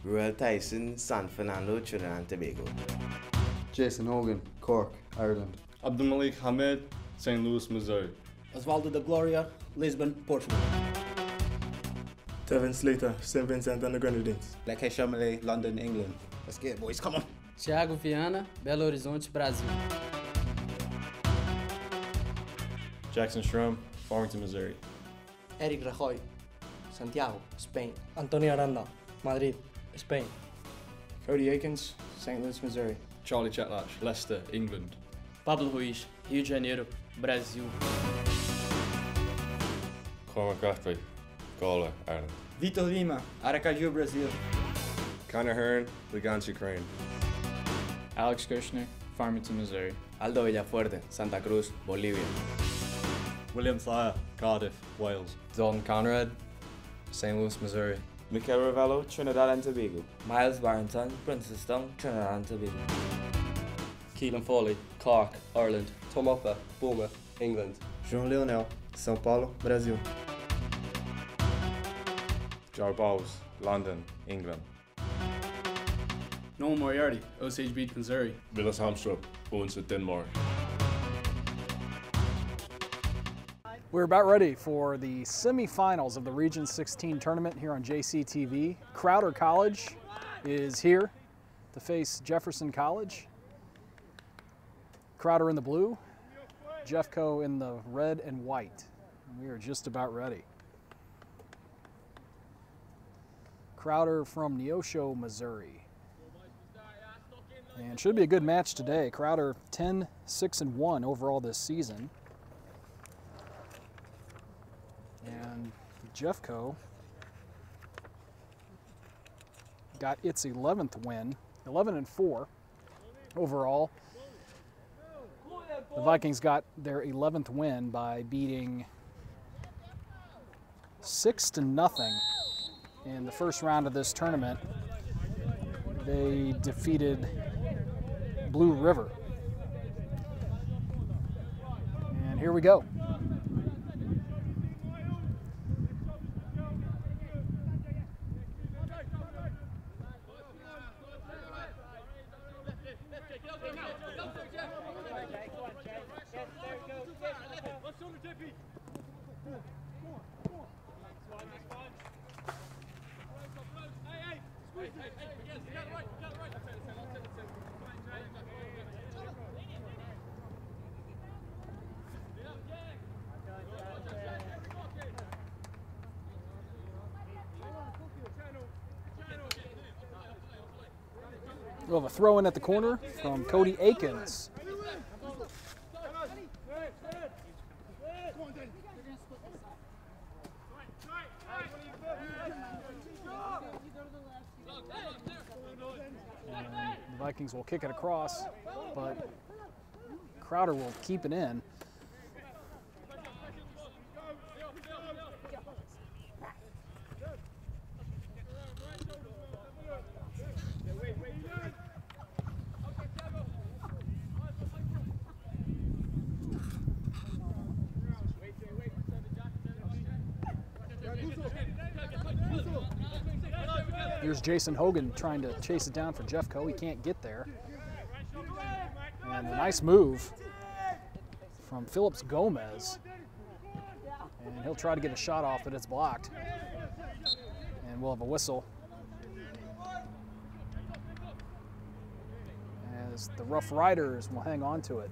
Ruel Tyson, San Fernando, Trinidad and Tobago. Jason Hogan, Cork, Ireland. Abdulmalik Hamed, St. Louis, Missouri. Osvaldo de Gloria, Lisbon, Portugal. Tevin Slater, St. Vincent and the Grenadines. Leke Shamale, London, England. Let's get it, boys, come on. Thiago Viana, Belo Horizonte, Brasil. Jackson Schrum, Farmington, Missouri. Eric Rajoy, Santiago, Spain. Antonio Aranda, Madrid, Spain. Cody Akins, St. Louis, Missouri. Charlie Chatlatch, Leicester, England. Pablo Ruiz, Rio de Janeiro, Brasil. Cormac Guthrie, Galway, Ireland. Vitor Lima, Aracaju, Brazil. Connor Hearn, Lugansk, Ukraine. Alex Kushner, Farmington, Missouri. Aldo Villafuerte, Santa Cruz, Bolivia. William Thayer, Cardiff, Wales. Dalton Conrad, St. Louis, Missouri. Mikel Ravello, Trinidad and Tobago. Miles Barrington, Princeton, Trinidad and Tobago. Keelan Foley, Cork, Ireland. Tom Upper, Bournemouth, England. João Leonel, São Paulo, Brasil. Joe Bowes, London, England. Noel Moriarty, Osage Beach, Missouri. Willis Hamstrup, Odense, Denmark. We're about ready for the semifinals of the Region 16 tournament here on JCTV. Crowder College is here to face Jefferson College. Crowder in the blue, Jeffco in the red and white. We are just about ready. Crowder from Neosho, Missouri. And should be a good match today. Crowder 10-6-1 overall this season. And Jeffco got its 11th win, 11-4 overall. The Vikings got their 11th win by beating 6-0 in the first round of this tournament. They defeated Blue River. And here we go. We'll have a throw in at the corner from Cody Akins. And the Vikings will kick it across, but Crowder will keep it in. Here's Jason Hogan trying to chase it down for Jeffco. He can't get there. And a nice move from Phillips Gomez. And he'll try to get a shot off, but it's blocked. And we'll have a whistle as the Roughriders will hang on to it.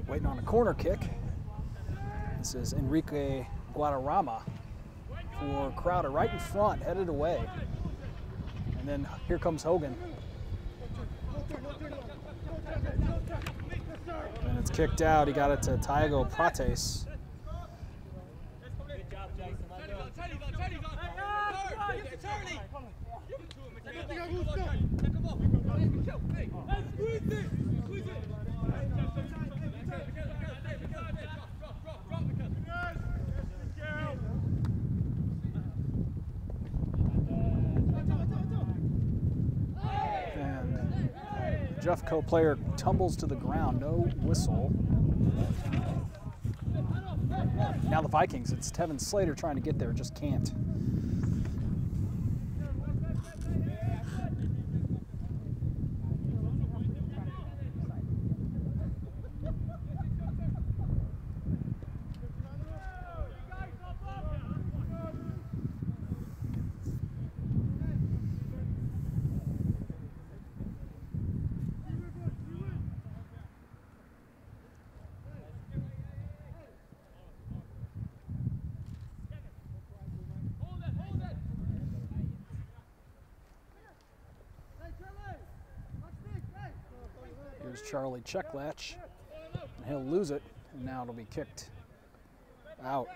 Waiting on a corner kick. This is Enrique Guadarrama for Crowder, right in front, headed away. And then here comes Hogan. And it's kicked out. He got it to Tiago Prates. Jeffco player tumbles to the ground, no whistle. Now the Vikings, it's Tevin Slater trying to get there, just can't. Here's Charlie Checklatch, and he'll lose it, and now it'll be kicked out.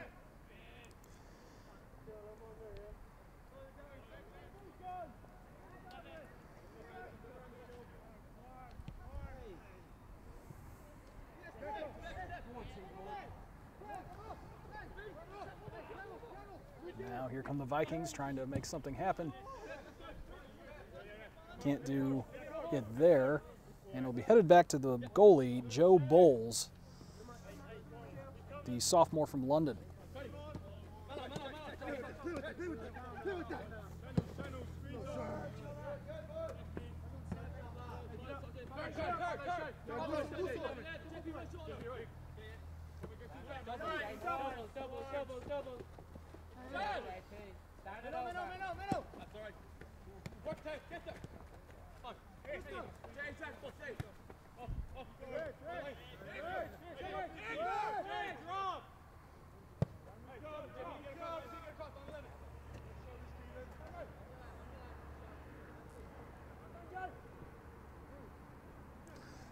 Now here come the Vikings trying to make something happen. Can't do it there. And it'll be headed back to the goalie, Joe Bowles, the sophomore from London.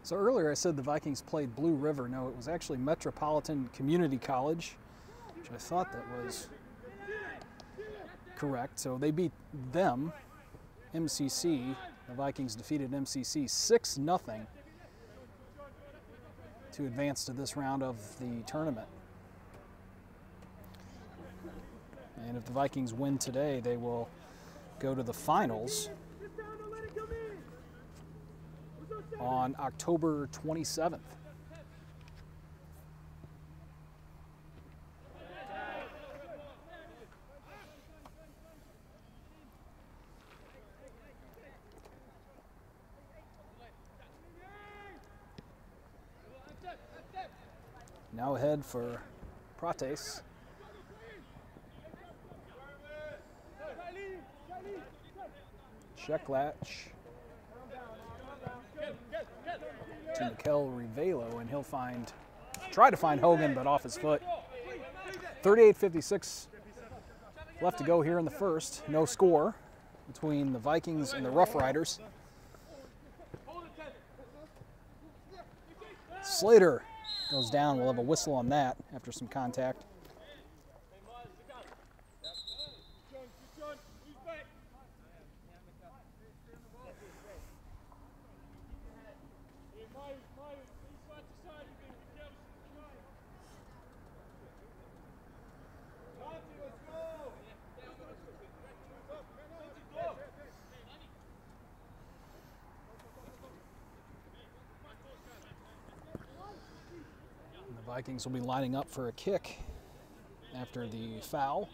So earlier I said the Vikings played Blue River. No, it was actually Metropolitan Community College, which I thought that was correct. So they beat them, MCC. The Vikings defeated MCC 6-0 to advance to this round of the tournament. And if the Vikings win today, they will go to the finals on October 27th. Now ahead for Prates. Checklatch to Mikel Rivelo, and he'll try to find Hogan, but off his foot. 38:56 left to go here in the first. No score between the Vikings and the Roughriders. Slater goes down. We'll have a whistle on that after some contact. Vikings will be lining up for a kick after the foul.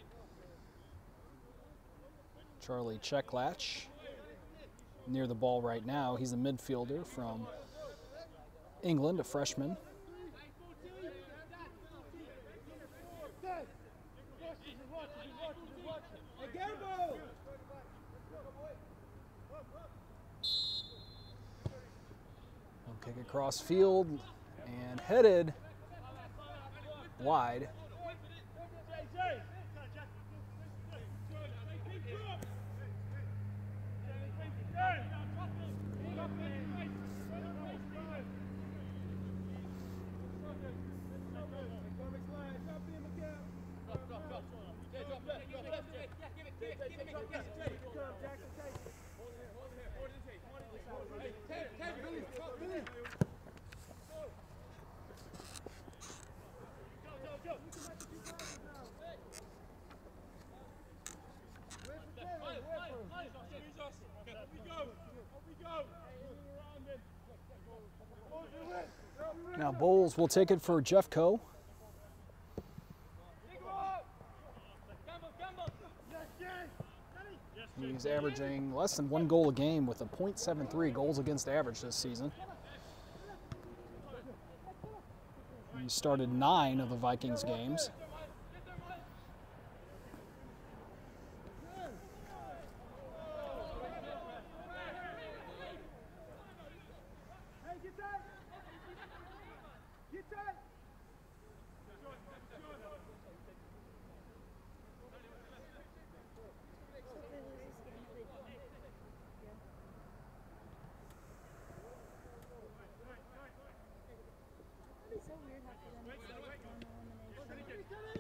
Charlie Checklatch near the ball right now. He's a midfielder from England, a freshman. He'll kick across field and headed wide. Now Bowles will take it for Jeffco. He's averaging less than 1 goal a game with a .73 goals against average this season. He started 9 of the Vikings games.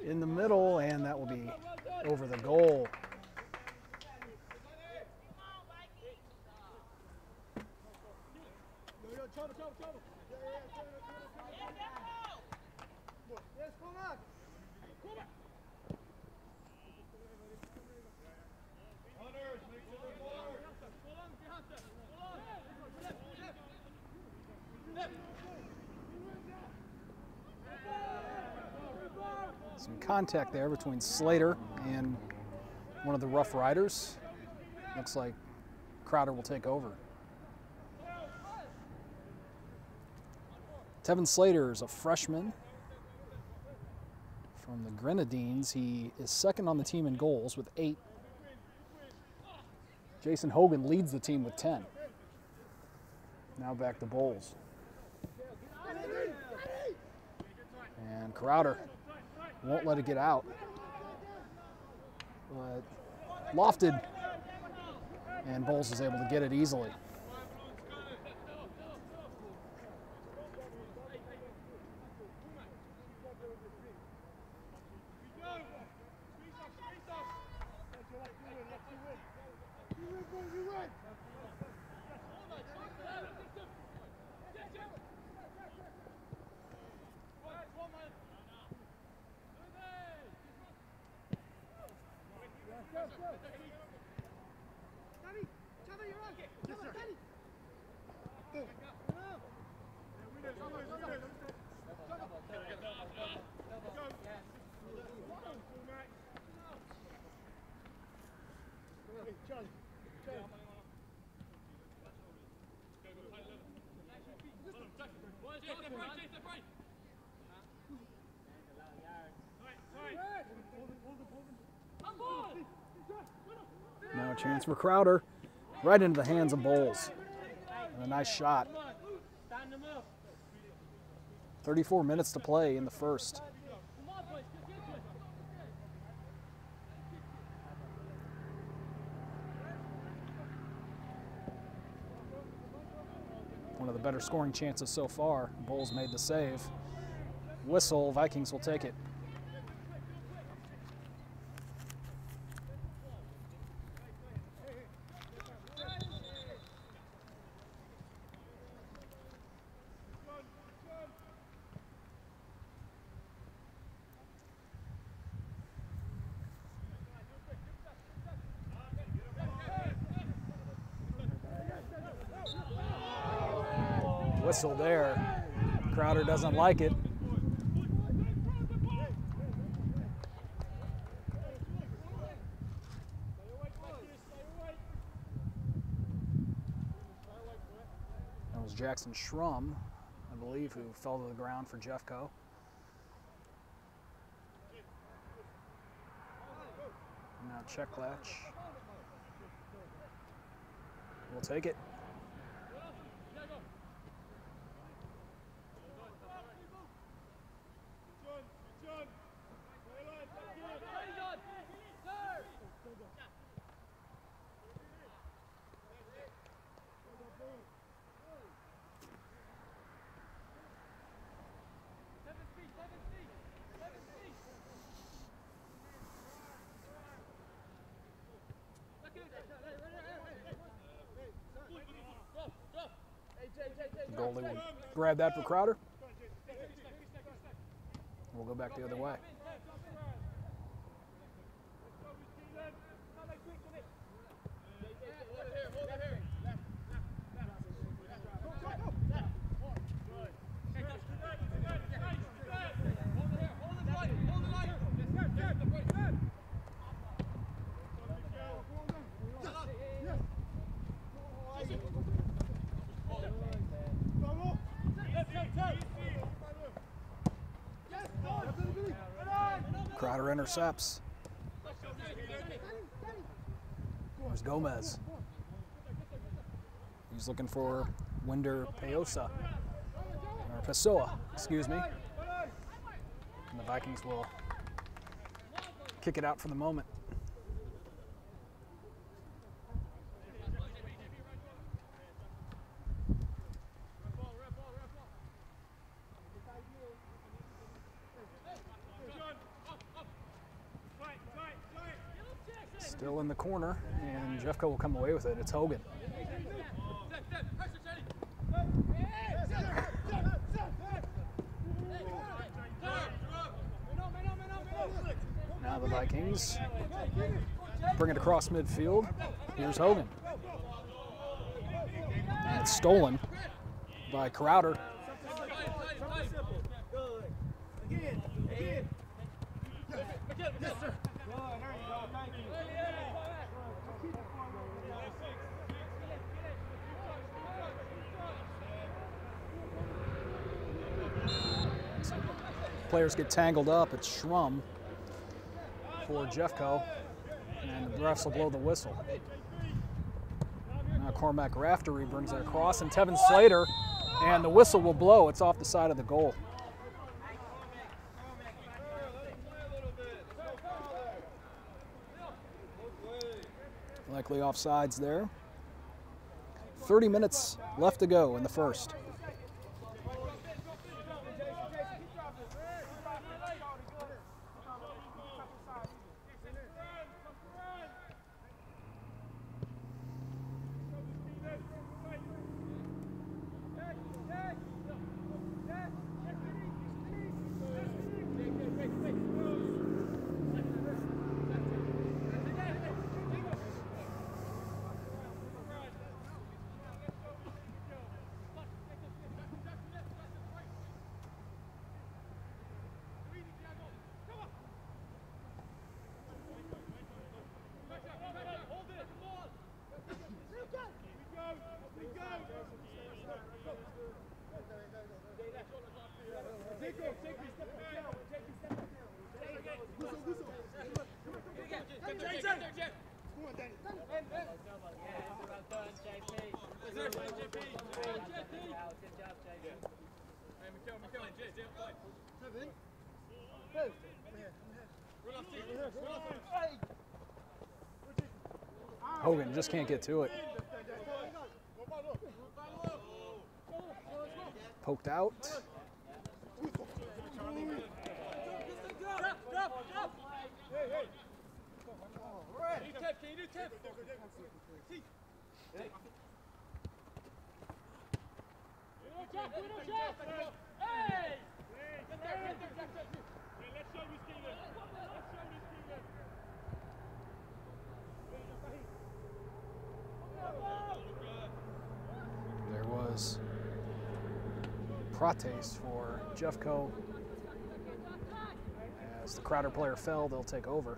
In the middle, and that will be over the goal. Some contact there between Slater and one of the Roughriders. Looks like Crowder will take over. Tevin Slater is a freshman from the Grenadines. He is second on the team in goals with 8. Jason Hogan leads the team with 10. Now back to Bowles. And Crowder won't let it get out. But lofted, and Bowles is able to get it easily. Now a chance for Crowder, right into the hands of Bowles. And a nice shot. 34 minutes to play in the first. One of the better scoring chances so far. Bowles made the save. Whistle, Vikings will take it. Whistle there. Crowder doesn't like it. That was Jackson Schrum, I believe, who fell to the ground for Jeffco. Now Checklatch will take it. Goalie will grab that for Crowder. We'll go back the other way. Crowder intercepts. There's Gomez. He's looking for Winder Peosa, or Pessoa, excuse me. And the Vikings will kick it out for the moment. Still in the corner, and Jeffco will come away with it. It's Hogan. Now the Vikings bring it across midfield. Here's Hogan. And it's stolen by Crowder. Players get tangled up. It's Schrum for Jeffco, and the refs will blow the whistle. Now Cormac Raftery brings it across, and Tevin Slater, and the whistle will blow. It's off the side of the goal. Likely offsides there. 30 minutes left to go in the first. Hogan just can't get to it. Poked out. There was Prates for Jeffco. As the Crowder player fell, they'll take over.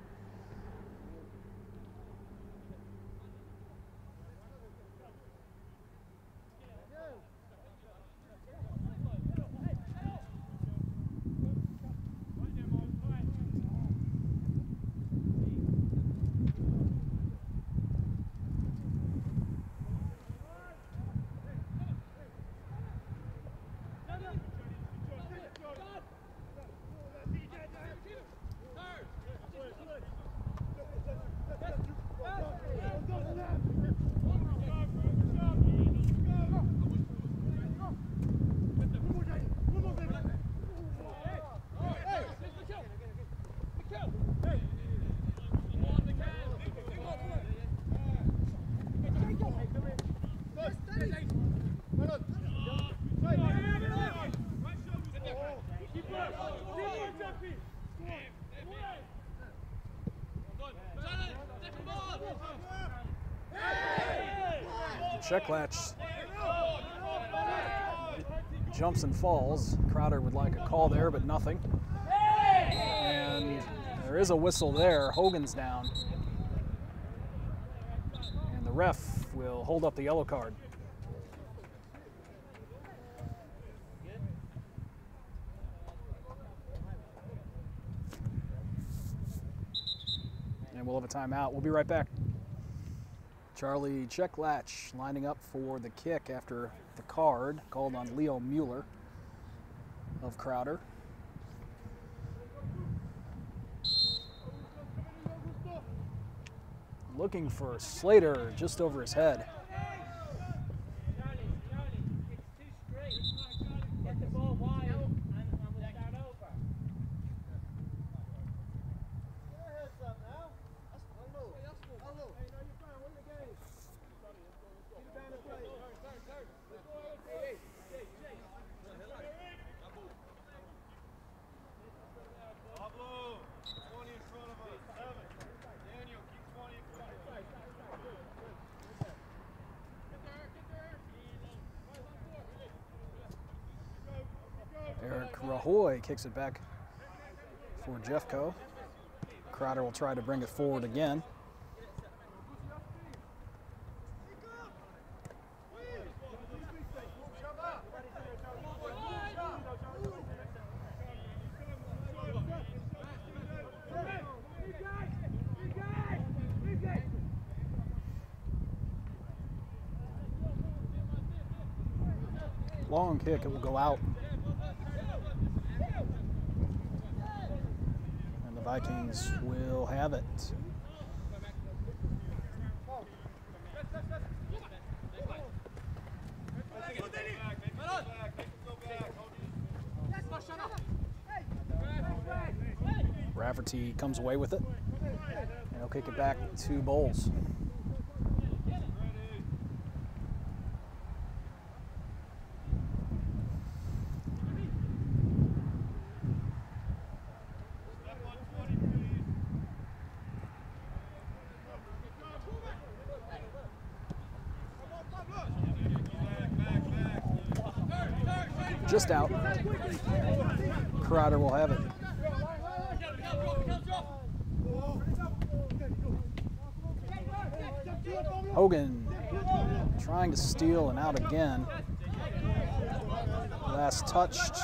Checklatch jumps and falls. Crowder would like a call there, but nothing. And there is a whistle there. Hogan's down. And the ref will hold up the yellow card. And we'll have a timeout. We'll be right back. Charlie Checklatch lining up for the kick after the card called on Leo Mueller of Crowder. Looking for Slater just over his head. Rahoy kicks it back for Jeffco. Crowder will try to bring it forward again. Long kick, it will go out. Vikings will have it. Rafferty comes away with it, and he'll kick it back to Bowles. Just out. Crowder will have it. Hogan trying to steal and out again. Last touched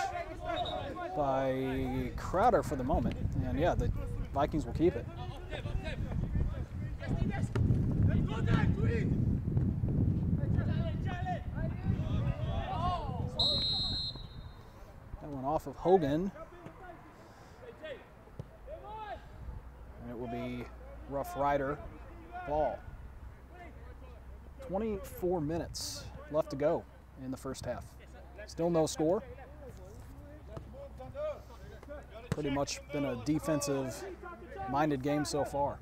by Crowder for the moment. And yeah, the Vikings will keep it. Off of Hogan, and it will be Roughrider ball. 24 minutes left to go in the first half. Still no score. Pretty much been a defensive-minded game so far.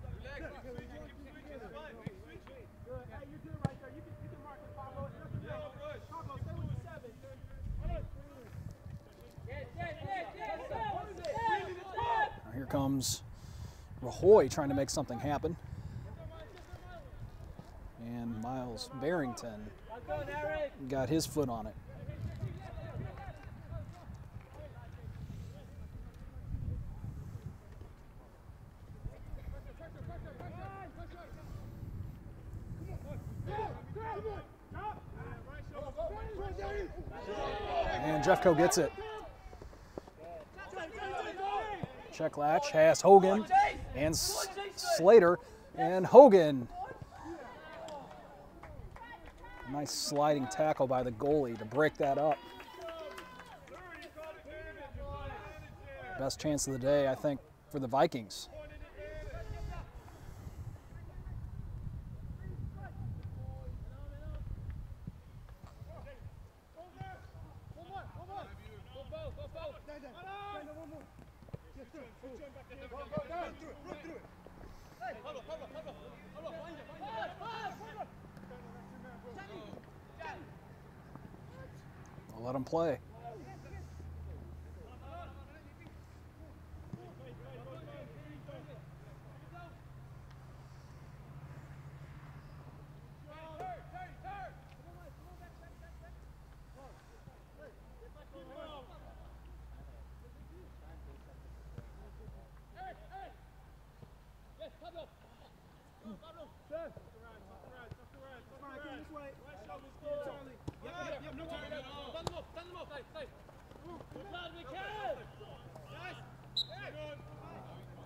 Here comes Rahoy trying to make something happen. And Miles Barrington got his foot on it. And Jeffco gets it. Checklatch has Hogan and Slater, and Hogan. Nice sliding tackle by the goalie to break that up. Best chance of the day, I think, for the Vikings. I'll let them play.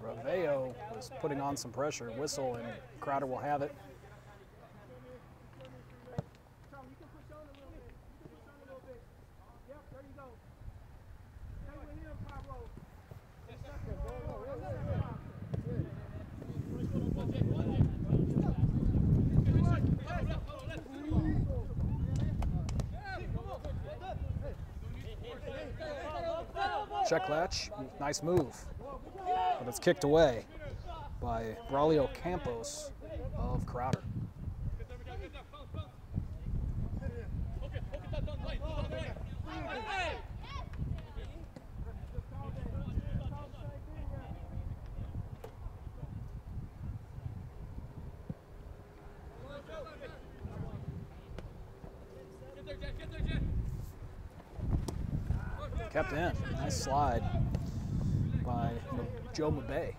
Raveo is putting on some pressure. Whistle, and Crowder will have it. Check latch, nice move, but it's kicked away by Braulio Campos of Crowder. Kept in. Nice slide by Joe Mabay.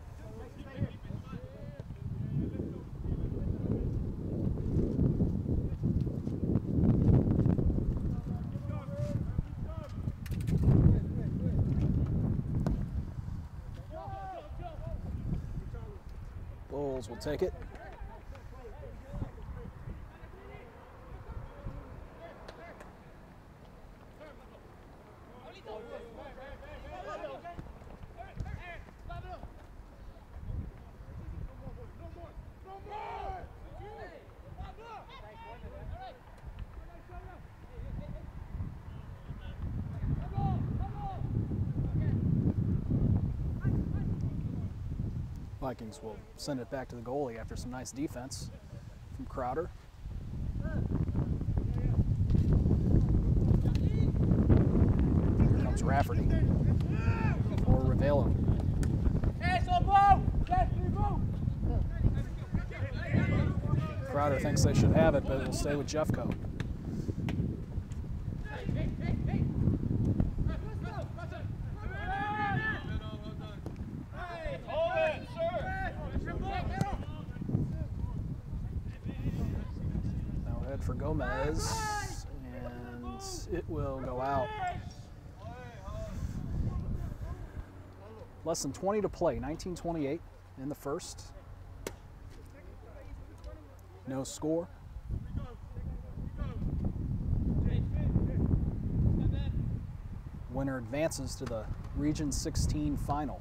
Bulls will take it. Vikings will send it back to the goalie after some nice defense from Crowder. Here comes Rafferty for Ravello. Crowder thinks they should have it, but it'll stay with Jeffco. For Gomez, and it will go out. Less than 20 to play, 19-28 in the first. No score. Winner advances to the Region 16 final.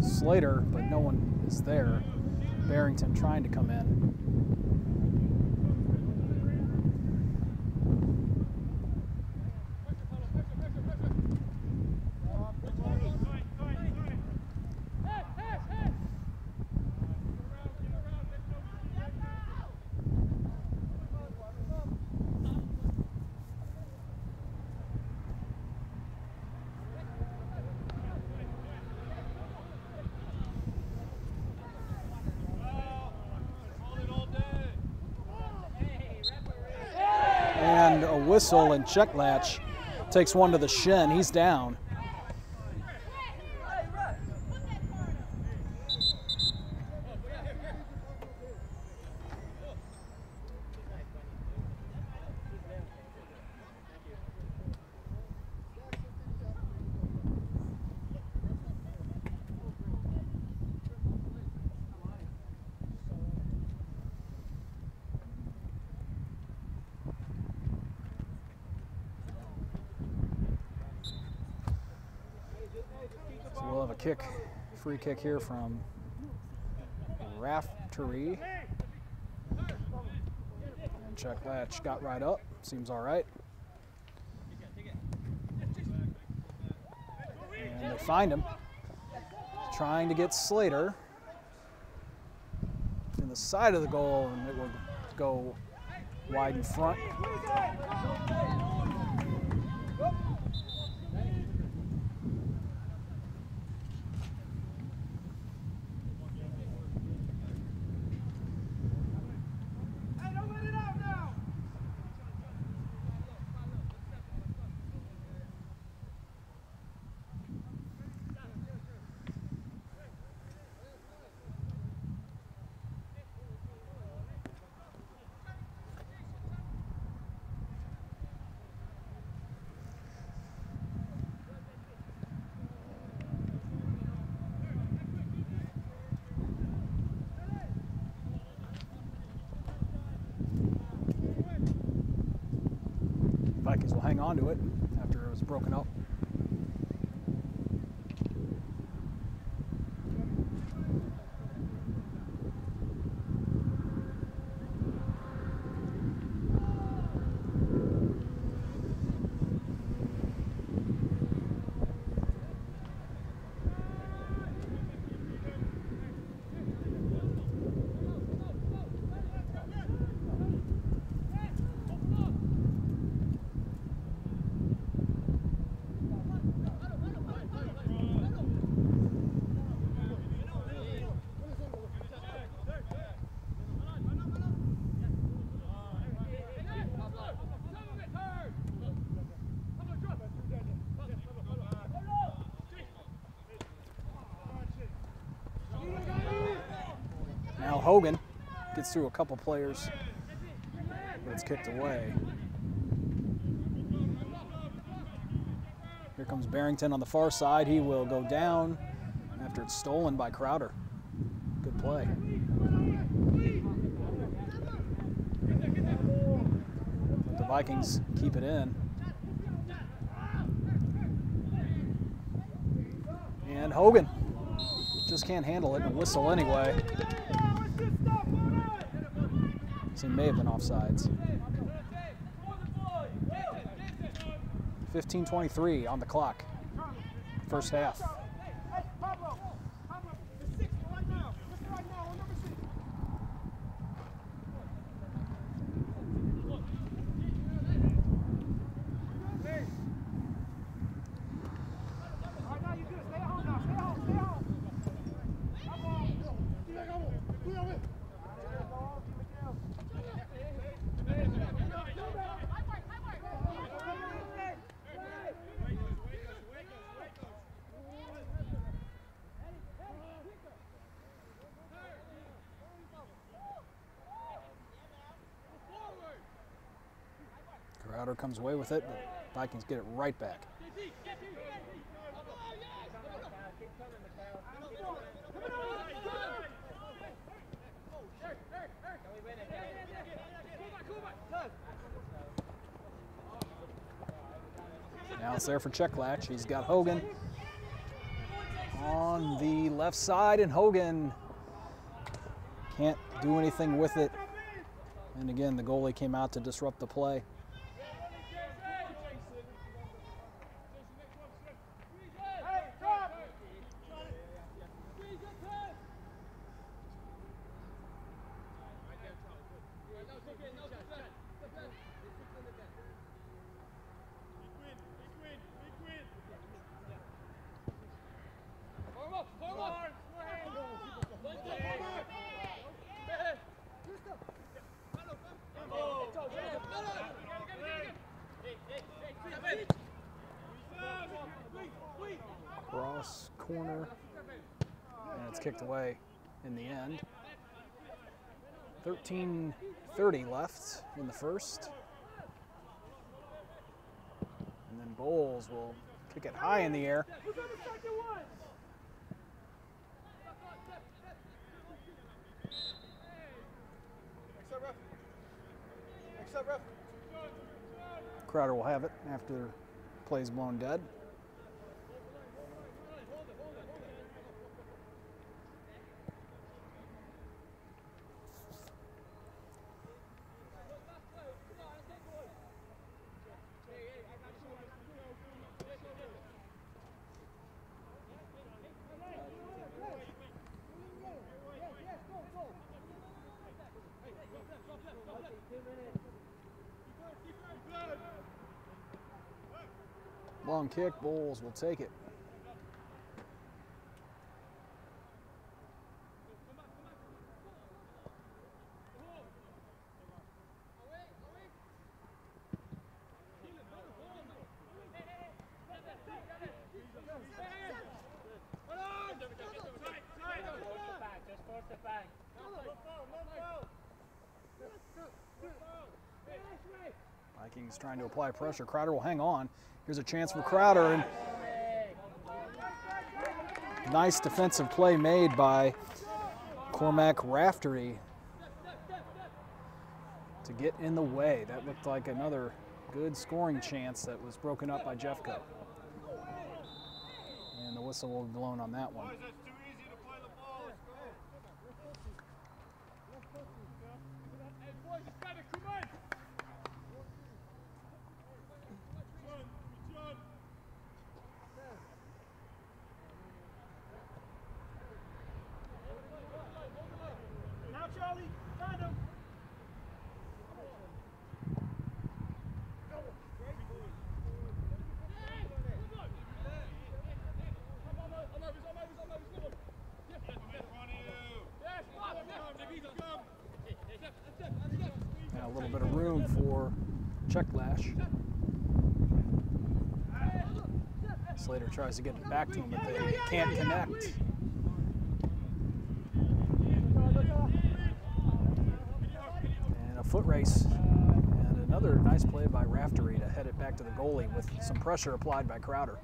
Slater, but no one is there. Barrington trying to come in. And a whistle, and Checklatch takes one to the shin. He's down. We'll have a kick, free kick here from Raftery. And Checklatch got right up, seems all right. And they find him, trying to get Slater in the side of the goal, and it will go wide in front. hang on to it after it was broken up. Now Hogan gets through a couple players, but it's kicked away. Here comes Barrington on the far side. He will go down after it's stolen by Crowder. Good play. But the Vikings keep it in. And Hogan just can't handle it and whistle anyway. So he may have been offsides. 15:23 on the clock. First half. Crowder comes away with it, but Vikings get it right back. Now it's there for Checklatch. He's got Hogan on the left side, and Hogan can't do anything with it. And again, the goalie came out to disrupt the play. Cross corner, and it's kicked away in the end. 13:30 left in the first. And then Bowles will kick it high in the air. Crowder will have it after play's blown dead. Long kick, Bowles will take it. Vikings trying to apply pressure. Crowder will hang on. Here's a chance for Crowder, and nice defensive play made by Cormac Raftery to get in the way. That looked like another good scoring chance that was broken up by Jeffco. And the whistle will be blown on that one. Now a little bit of room for check lash. Slater tries to get it back to him, but they can't connect. And a foot race. And another nice play by Raftery to head it back to the goalie with some pressure applied by Crowder.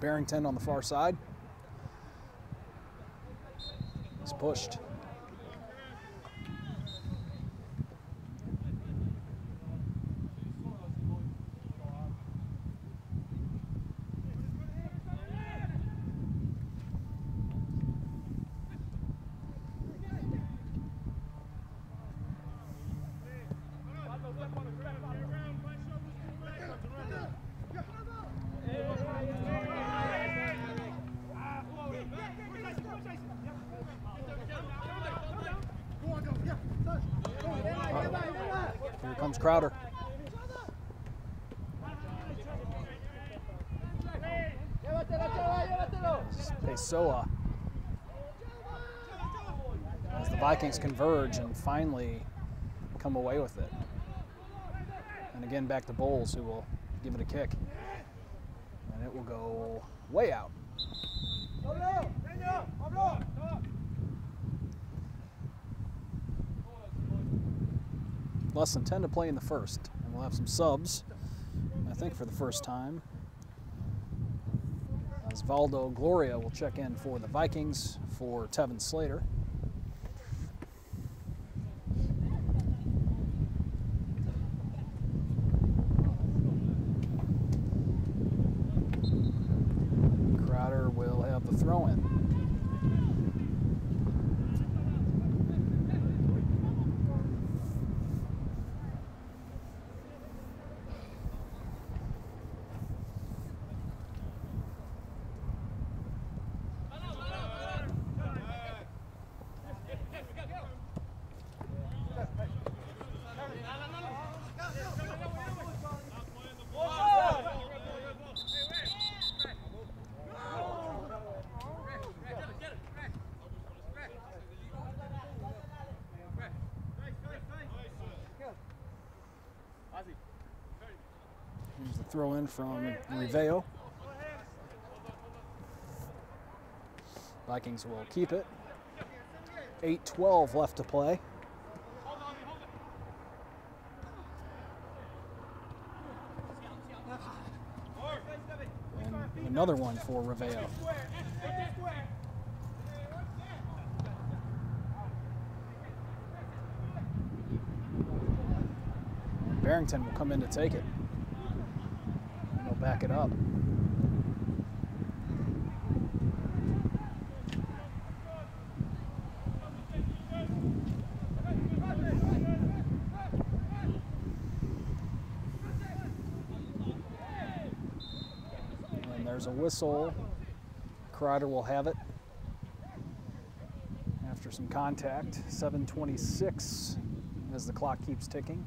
Barrington on the far side. He's pushed. Here comes Crowder. Pessoa. As the Vikings converge and finally come away with it. And again back to Bowles, who will give it a kick. And it will go way out. Less than 10 to play in the first. And we'll have some subs, I think for the first time. Osvaldo Gloria will check in for the Vikings for Tevin Slater. Crowder will have the throw-in. Here's the throw in from Riveo. Vikings will keep it. 8:12 left to play. And another one for Riveo. Barrington will come in to take it. And he'll back it up. And there's a whistle. Crowder will have it after some contact. 7:26 as the clock keeps ticking.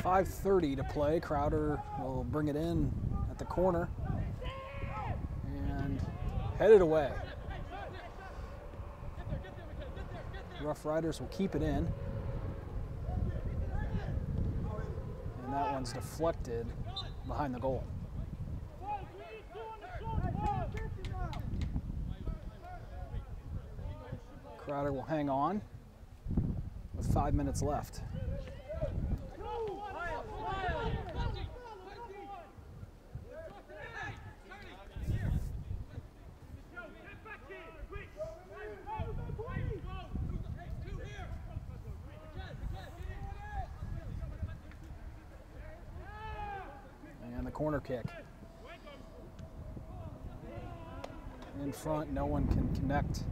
5:30 to play. Crowder will bring it in at the corner and head it away. Roughriders will keep it in. And that one's deflected behind the goal. Crowder will hang on with 5 minutes left. And the corner kick. In front, no one can connect.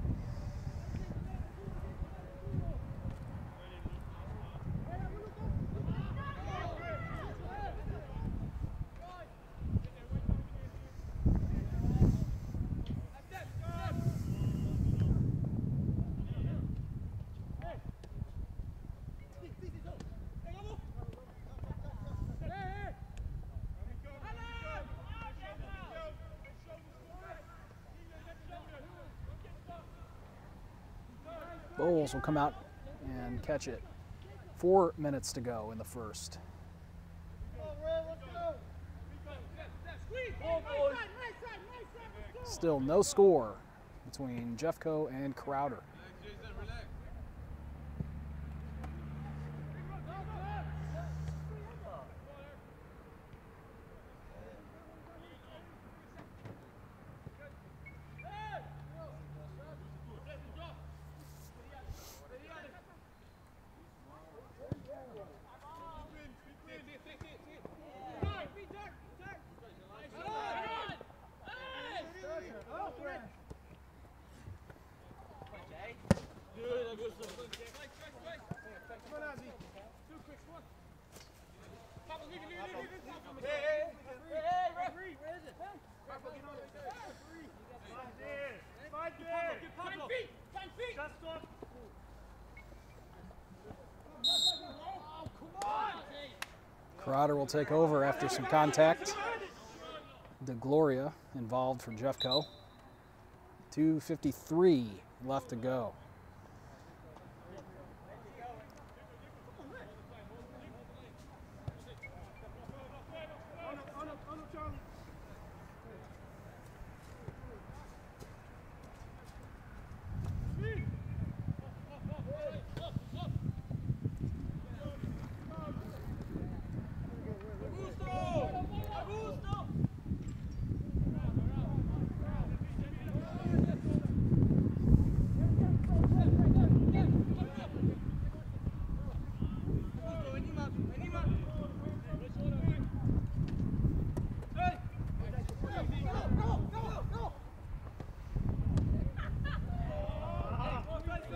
Bowles will come out and catch it. 4 minutes to go in the first. Still no score between Jeffco and Crowder. Crowder will take over after some contact. DeGloria involved for Jeffco. 2:53 left to go.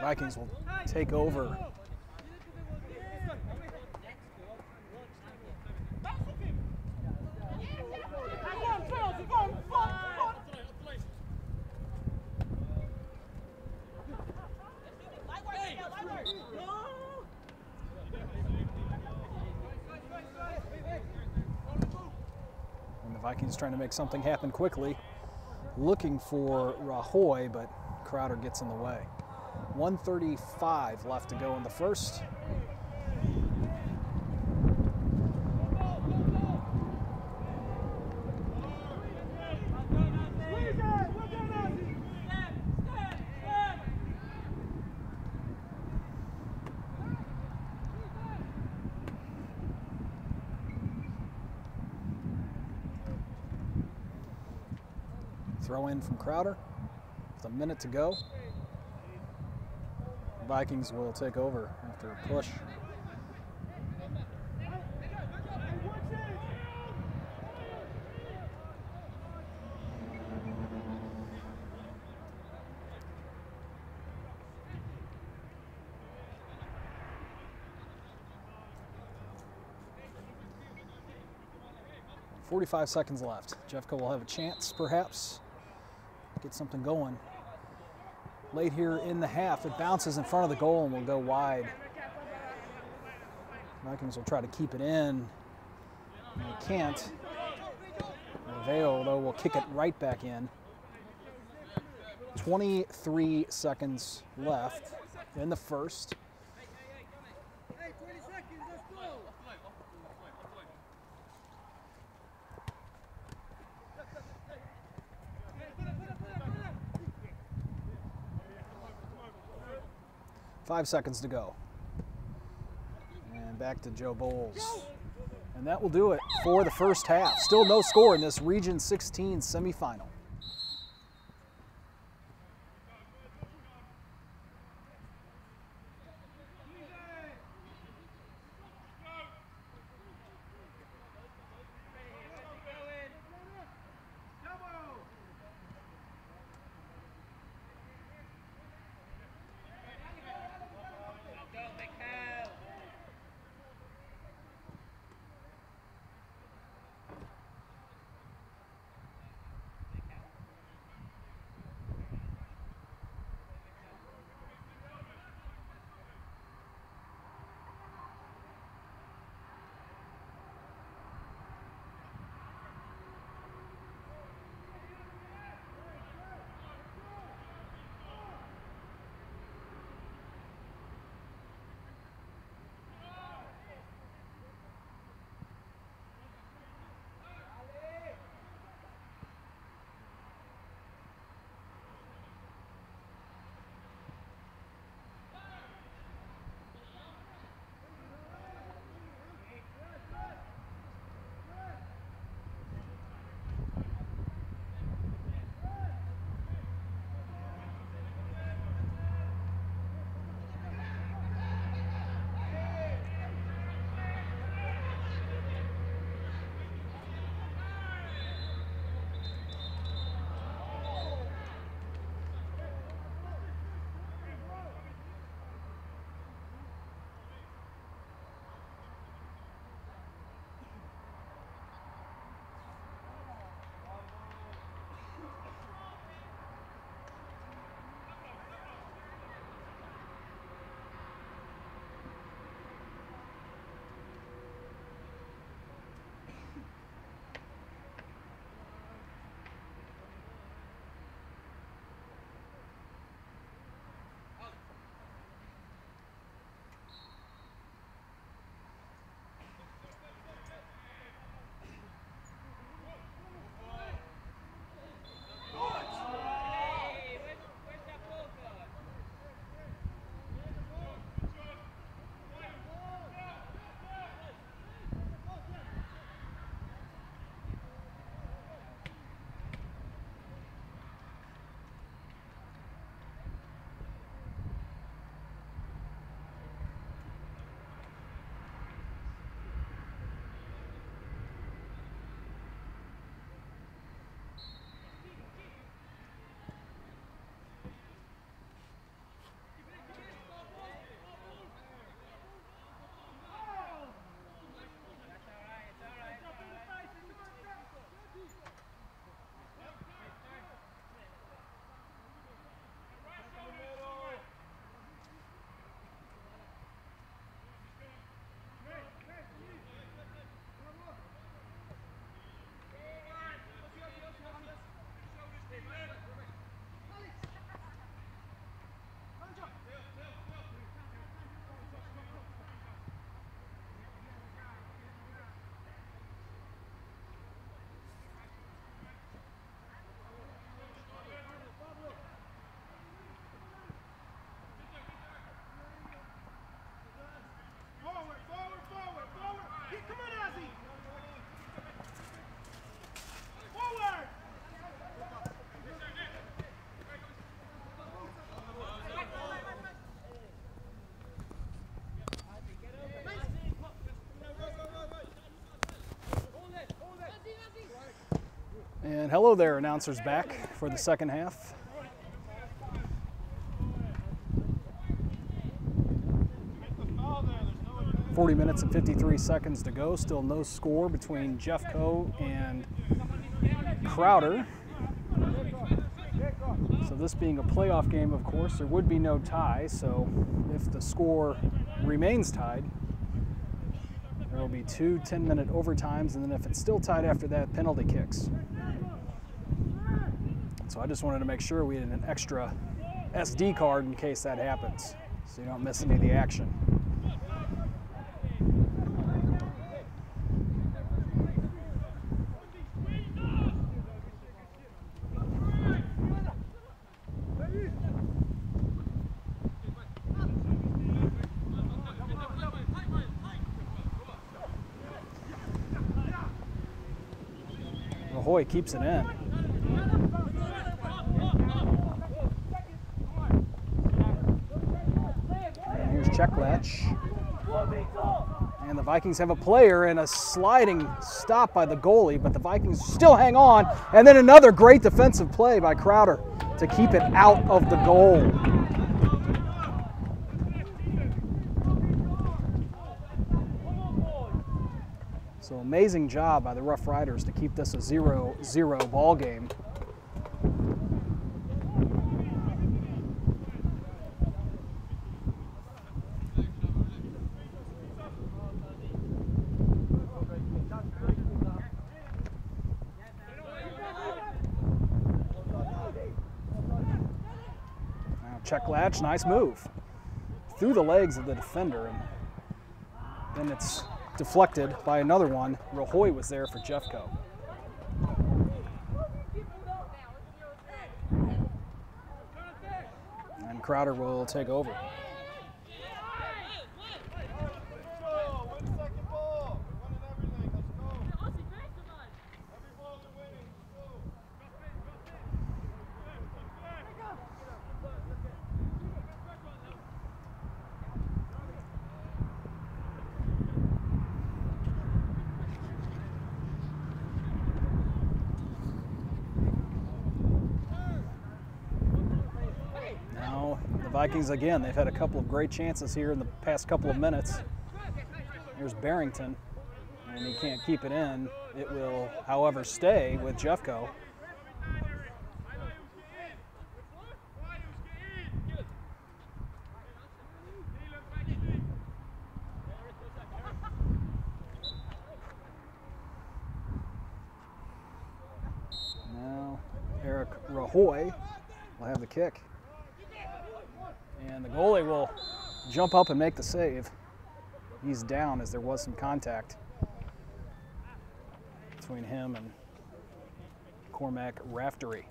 Vikings will take over. And the Vikings trying to make something happen quickly, looking for Rajoy, but Crowder gets in the way. 1:35 left to go in the first. Throw in from Crowder with a minute to go. Vikings will take over after a push. .45 seconds left. Jeffco will have a chance, perhaps, get something going. Late here in the half, it bounces in front of the goal and will go wide. Vikings will try to keep it in. And they can't. Vale, though, will kick it right back in. 23 seconds left in the first. Five seconds to go. And back to Joe Bowles. And that will do it for the first half. Still no score in this Region 16 semifinal. And hello there, announcers back for the second half. "40 minutes and 53 seconds to go. Still no score between Jeffco and Crowder. So this being a playoff game, of course, there would be no tie. So if the score remains tied, There will be 2 10-minute overtimes, and then if it's still tied after that, penalty kicks. So I just wanted to make sure we had an extra SD card in case that happens, so you don't miss any of the action. Rahoy keeps it in. And here's Checklatch. And the Vikings have a player and a sliding stop by the goalie, but the Vikings still hang on. And then another great defensive play by Crowder to keep it out of the goal. So amazing job by the Roughriders to keep this a 0-0 ball game. Now Checklatch, nice move. Through the legs of the defender, and then it's deflected by another one. Rahoy was there for Jeffco. And Crowder will take over. Vikings again, they've had a couple of great chances here in the past couple of minutes. Here's Barrington, and he can't keep it in. It will, however, stay with Jeffco. Now Eric Rahoy will have the kick. And the goalie will jump up and make the save. He's down as there was some contact between him and Cormac Raftery.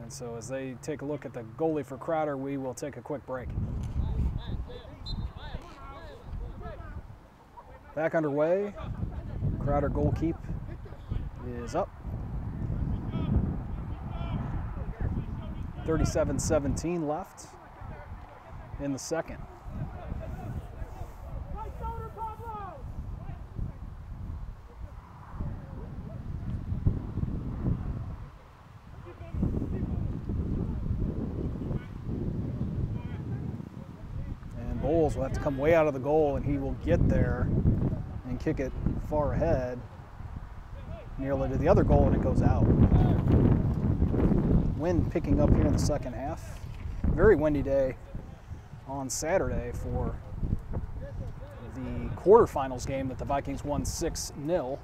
And so as they take a look at the goalie for Crowder, we will take a quick break. Back underway. Crowder goal keep is up. 37-17 left in the second. And Bowles will have to come way out of the goal, and he will get there and kick it far ahead, nearly to the other goal, and it goes out. Wind picking up here in the second half. Very windy day on Saturday for the quarterfinals game that the Vikings won 6-0.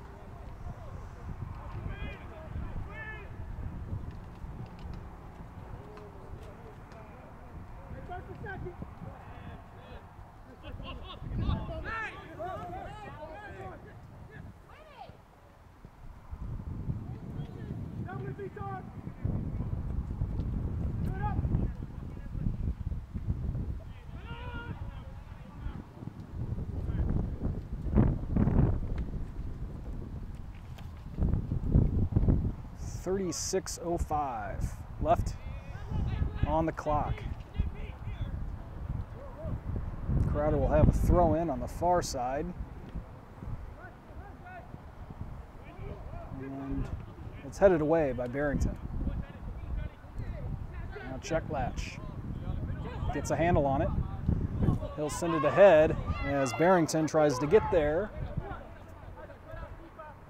.36:05 left on the clock. Crowder will have a throw in on the far side. And it's headed away by Barrington. Now Checklatch gets a handle on it. He'll send it ahead as Barrington tries to get there.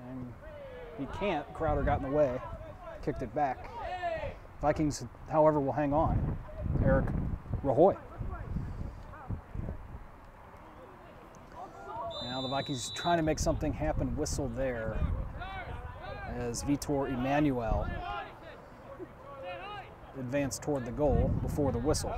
And he can't. Crowder got in the way. Kicked it back. Vikings, however, will hang on. Eric Rahoy. Now the Vikings trying to make something happen. Whistle there as Vitor Emmanuel advanced toward the goal before the whistle.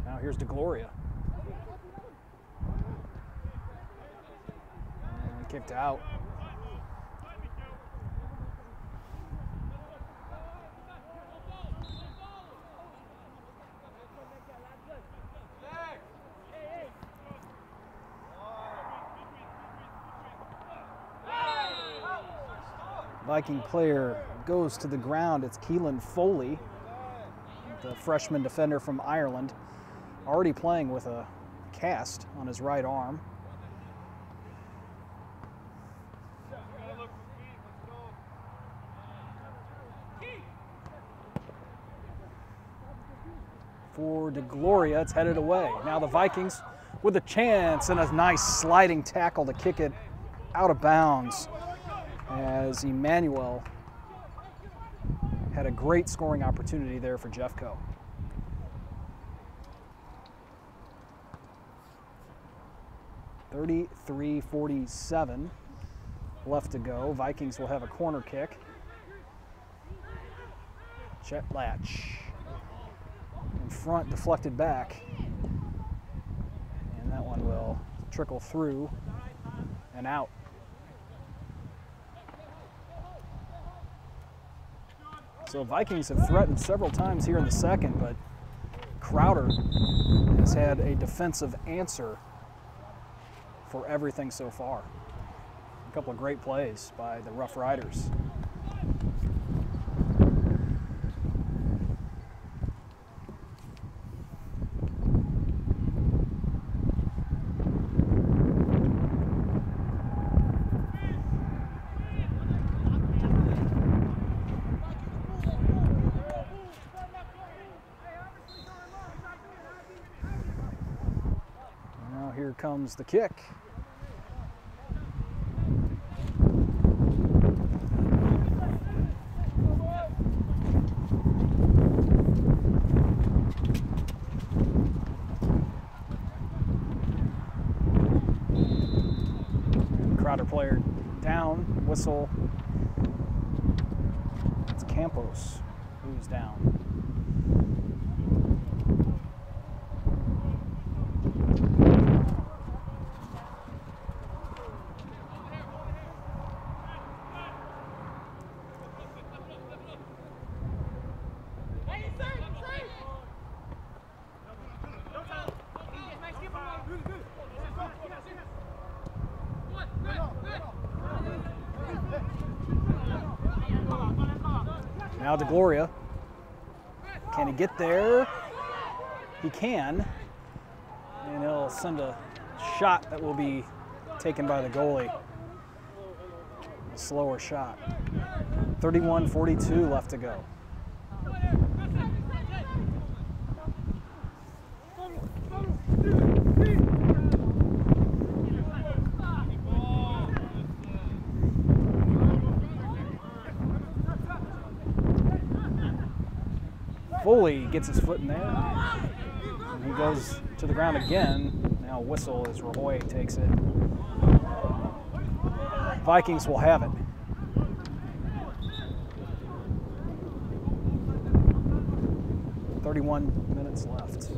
Now here's DeGloria. And kicked out. Viking player goes to the ground. It's Keelan Foley, the freshman defender from Ireland, already playing with a cast on his right arm. For DeGloria, it's headed away. Now the Vikings with a chance and a nice sliding tackle to kick it out of bounds, as Emmanuel had a great scoring opportunity there for Jeffco. .33-47 left to go. Vikings will have a corner kick. Chet Latch in front, deflected back. And that one will trickle through and out. So Vikings have threatened several times here in the second, but Crowder has had a defensive answer for everything so far. A couple of great plays by the Roughriders. Now here comes the kick. Crowder player down, whistle. It's Campos who's down. Now DeGloria. Can he get there? He can. And he'll send a shot that will be taken by the goalie. A slower shot. 31-42 left to go. Foley gets his foot in there, and he goes to the ground again. Now whistle as Rahoy takes it. Vikings will have it. .31 minutes left.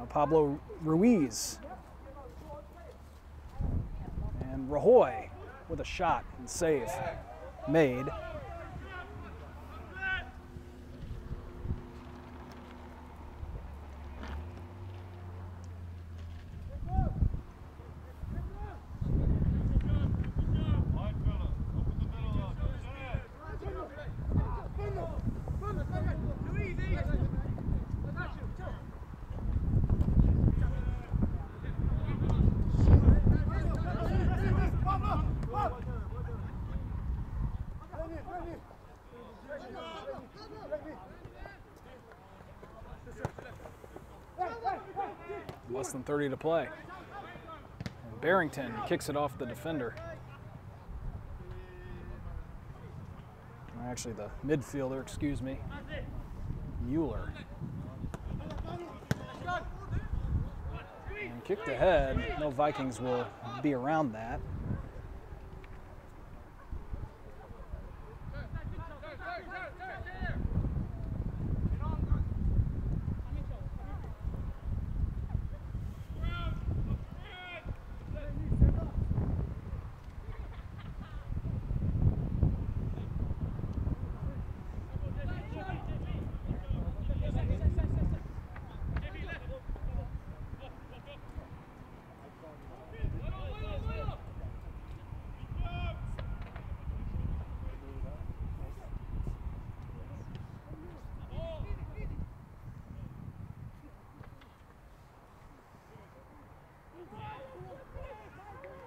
Pablo Ruiz. And Rahoy with a shot and save. made. Less than 30 to play. And Barrington kicks it off the defender. Actually, the midfielder, excuse me. Mueller. And kicked ahead. No Vikings will be around that.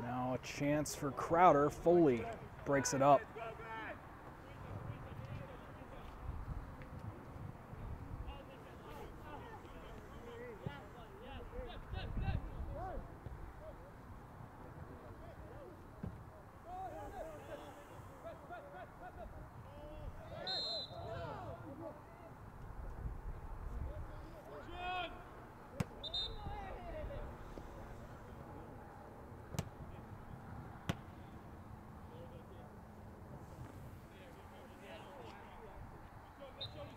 Now a chance for Crowder. Foley breaks it up.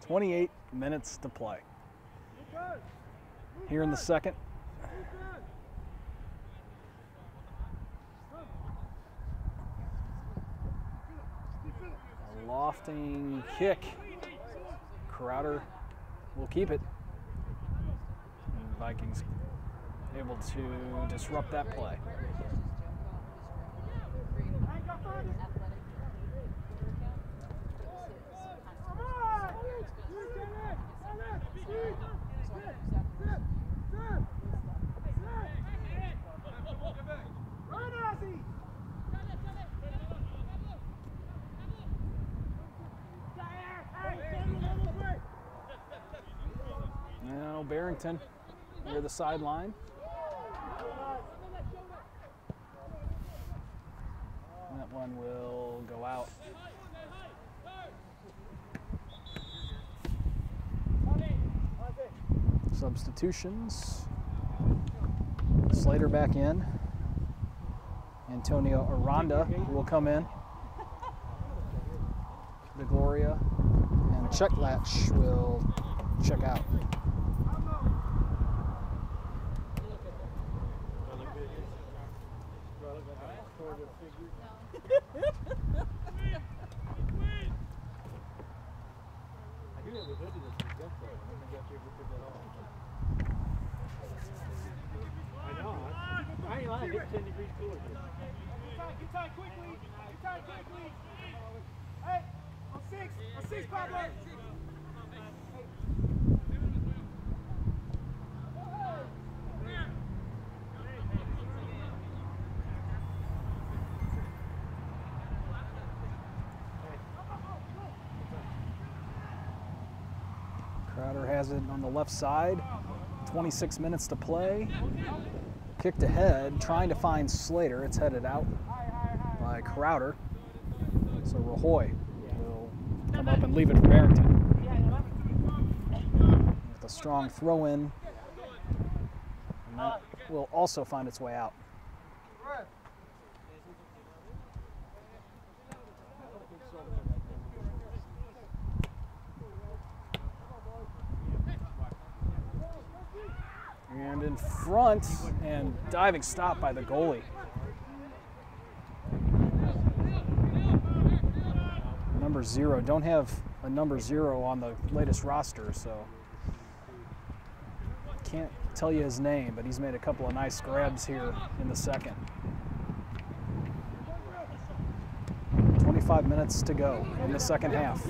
.28 minutes to play. Here in the second. A lofting kick. Crowder will keep it. And Vikings able to disrupt that play. Now Barrington near the sideline. That one will go out. Substitutions. Slater back in. Antonio Aranda will come in. DeGloria and Checklatch will check out. It's 10 degrees cooler. Get time quickly. Get time quickly. Hey, on six, Pablo. Crowder has it on the left side. 26 minutes to play. Kicked ahead, trying to find Slater. It's headed out by Crowder. So Rahoy will come up and leave it for Barrington. With a strong throw in. And that will also find its way out. And in front, and diving stop by the goalie. number 0. Don't have a number 0 on the latest roster, so can't tell you his name, but he's made a couple of nice grabs here in the second. 25 minutes to go in the second half.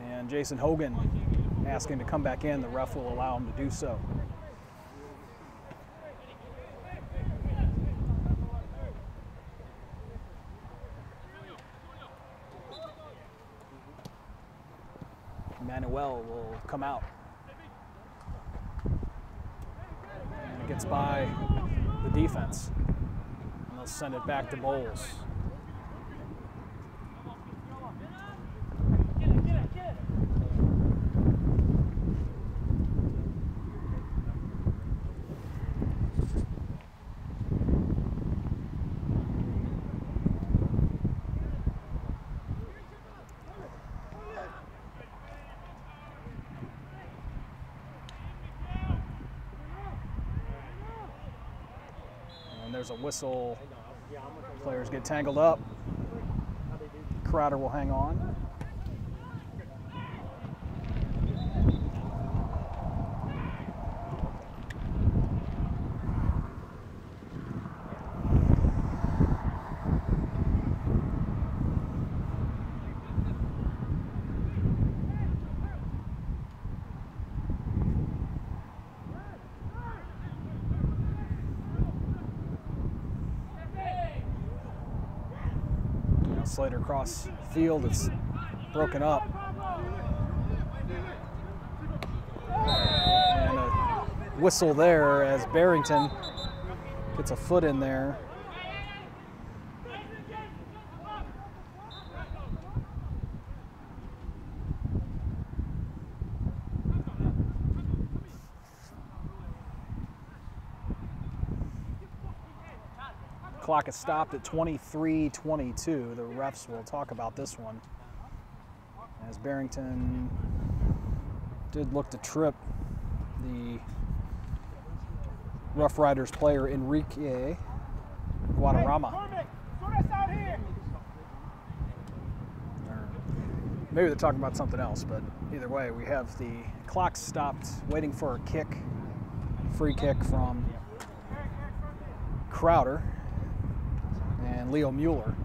And Jason Hogan asking to come back in. The ref will allow him to do so. Manuel will come out. And it gets by the defense. And they'll send it back to Bowles. There's a whistle. Players get tangled up. Crowder will hang on. Slater cross field, it's broken up. And a whistle there as Barrington gets a foot in there. Clock is stopped at 23:22. The refs will talk about this one, as Barrington did look to trip the Roughriders player Enrique Guadarrama. Maybe they're talking about something else, but either way, we have the clock stopped, waiting for a kick, free kick from Crowder and Leo Mueller.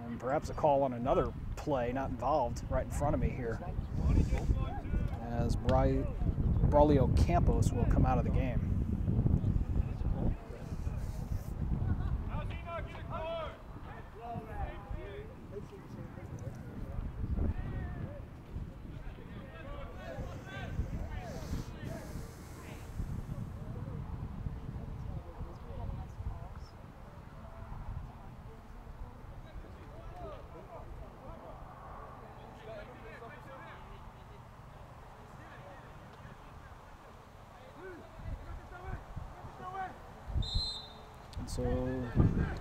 And perhaps a call on another play not involved right in front of me here, as Braulio Campos will come out of the game. So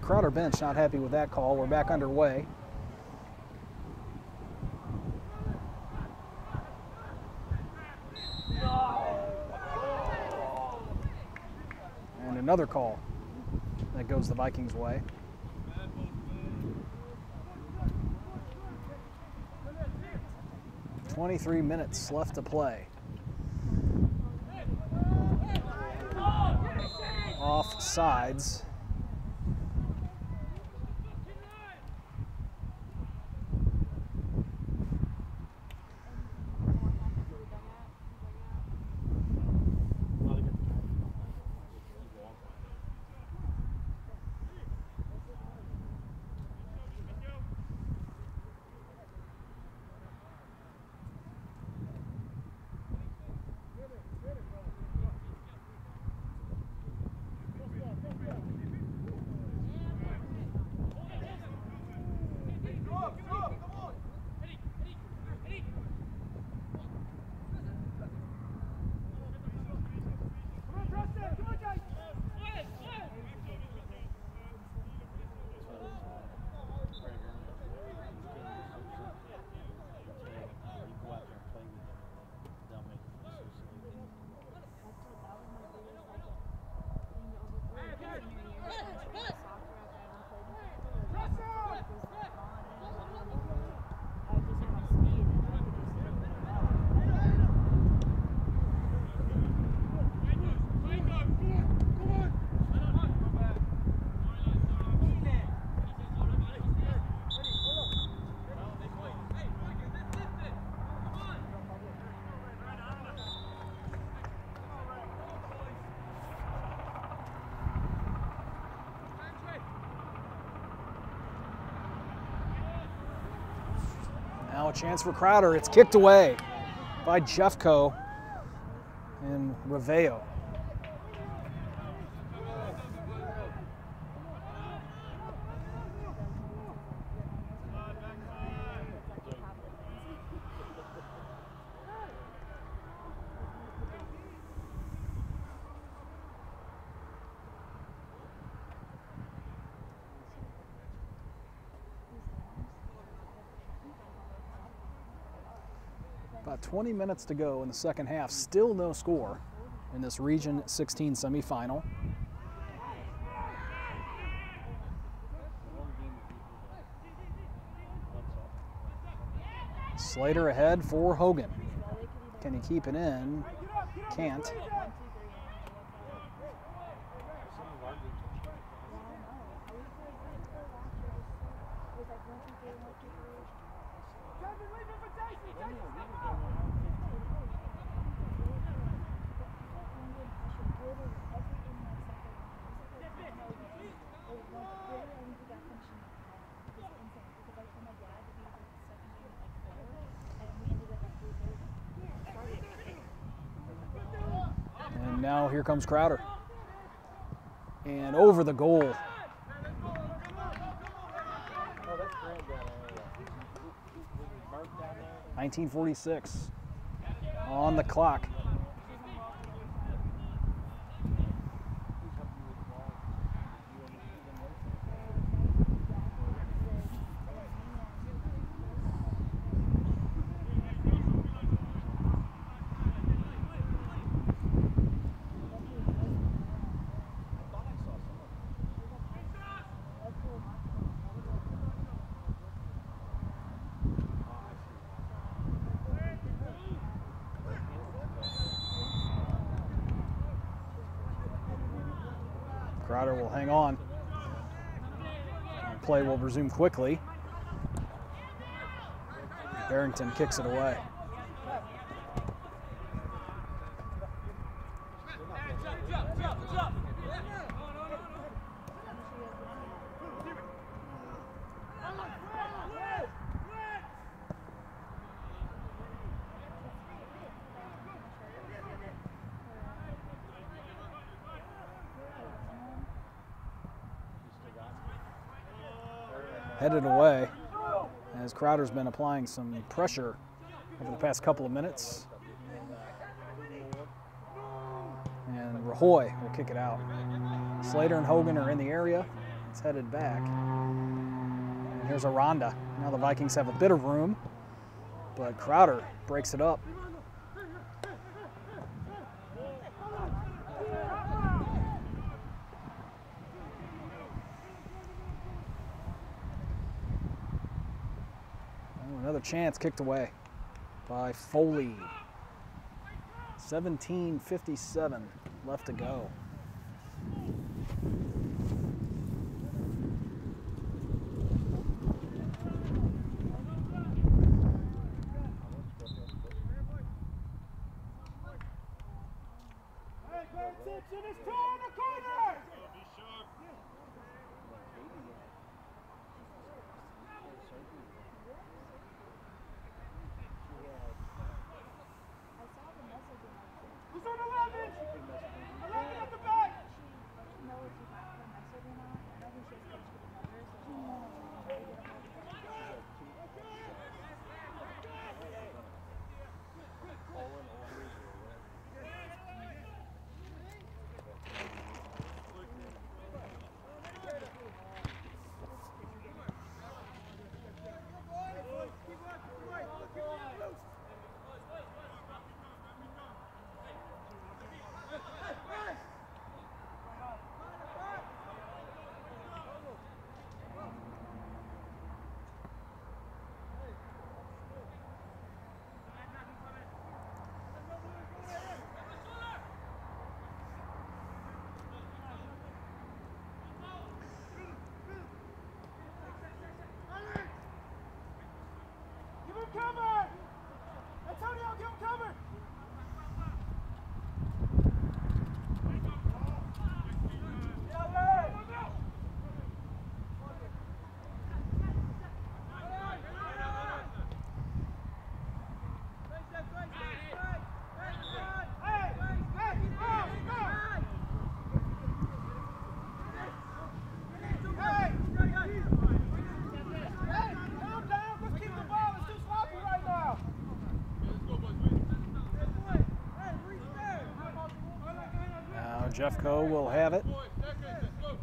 Crowder bench not happy with that call. We're back underway. And another call that goes the Vikings' way. "23 minutes left to play. Offsides. Now a chance for Crowder. It's kicked away by Jeffco and Revejo. About 20 minutes to go in the second half. Still no score in this Region 16 semifinal. Slater ahead for Hogan. Can he keep it in? Can't. And now here comes Crowder. And over the goal. $19:46 on the clock. Crowder will hang on. Play will resume quickly. Barrington kicks it away. Headed away as Crowder's been applying some pressure over the past couple of minutes. And Rajoy will kick it out. Slater and Hogan are in the area. It's headed back. And here's Aranda. Now the Vikings have a bit of room, but Crowder breaks it up. Another chance kicked away by Foley. 17:57 left to go. Jeffco will have it.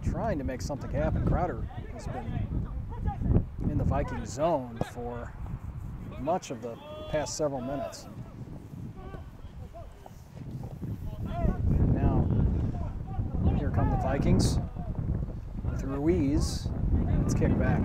Trying to make something happen. Crowder has been in the Viking zone for much of the past several minutes. Now, here come the Vikings with Ruiz. It's kicked back.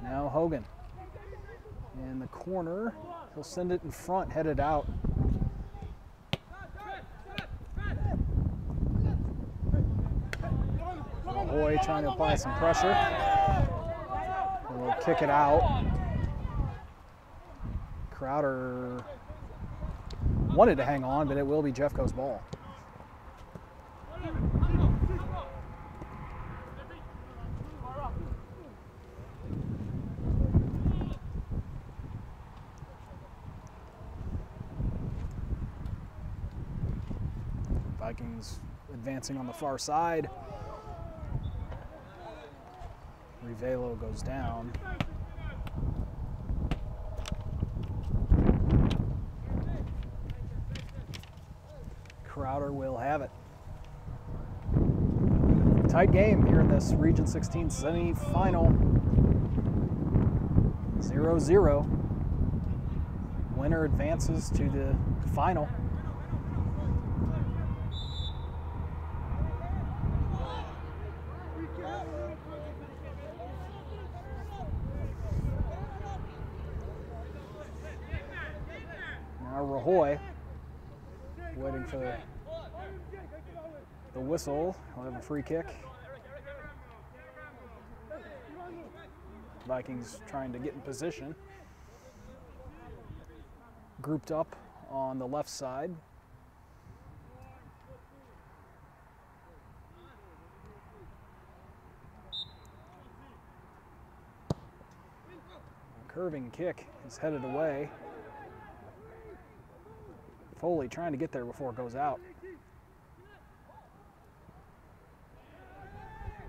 Now Hogan in the corner. He'll send it in front, headed out. Hoy trying to apply some pressure. And we'll kick it out. Crowder wanted to hang on, but it will be Jeffco's ball. Vikings advancing on the far side. Rivelo goes down. Crowder will have it. Tight game here in this Region 16 semifinal. 0-0. Winner advances to the final. Now Rajoy waiting for the whistle. He'll have a free kick. Vikings trying to get in position. Grouped up on the left side. A curving kick is headed away. Foley trying to get there before it goes out.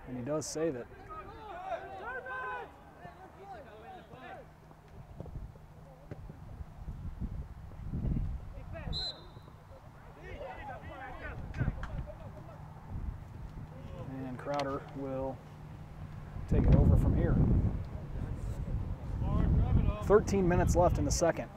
And he does save it. And Crowder will take it over from here. 13 minutes left in the second.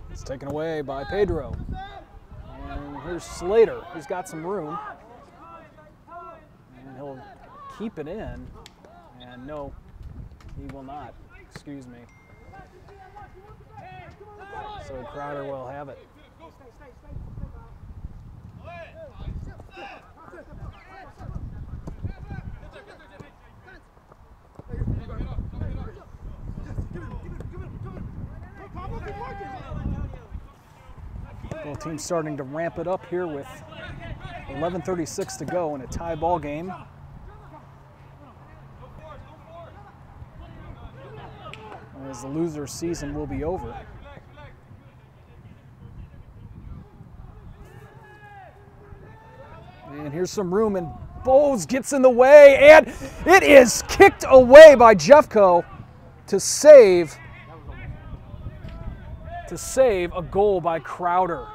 It's taken away by Pedro. And here's Slater, who's got some room. And he'll keep it in. And no, he will not. Excuse me. So Crowder will have it. Both teams starting to ramp it up here with 11:36 to go in a tie ball game. As the loser's season will be over. And here's some room, and Bowes gets in the way, and it is kicked away by Jeffco to save a goal by Crowder.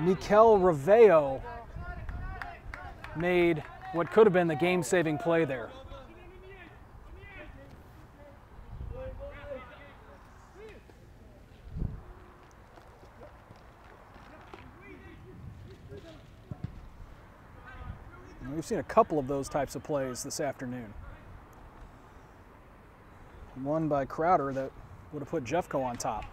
Mikel Riveo made what could have been the game-saving play there. We've seen a couple of those types of plays this afternoon. One by Crowder that would have put Jeffco on top.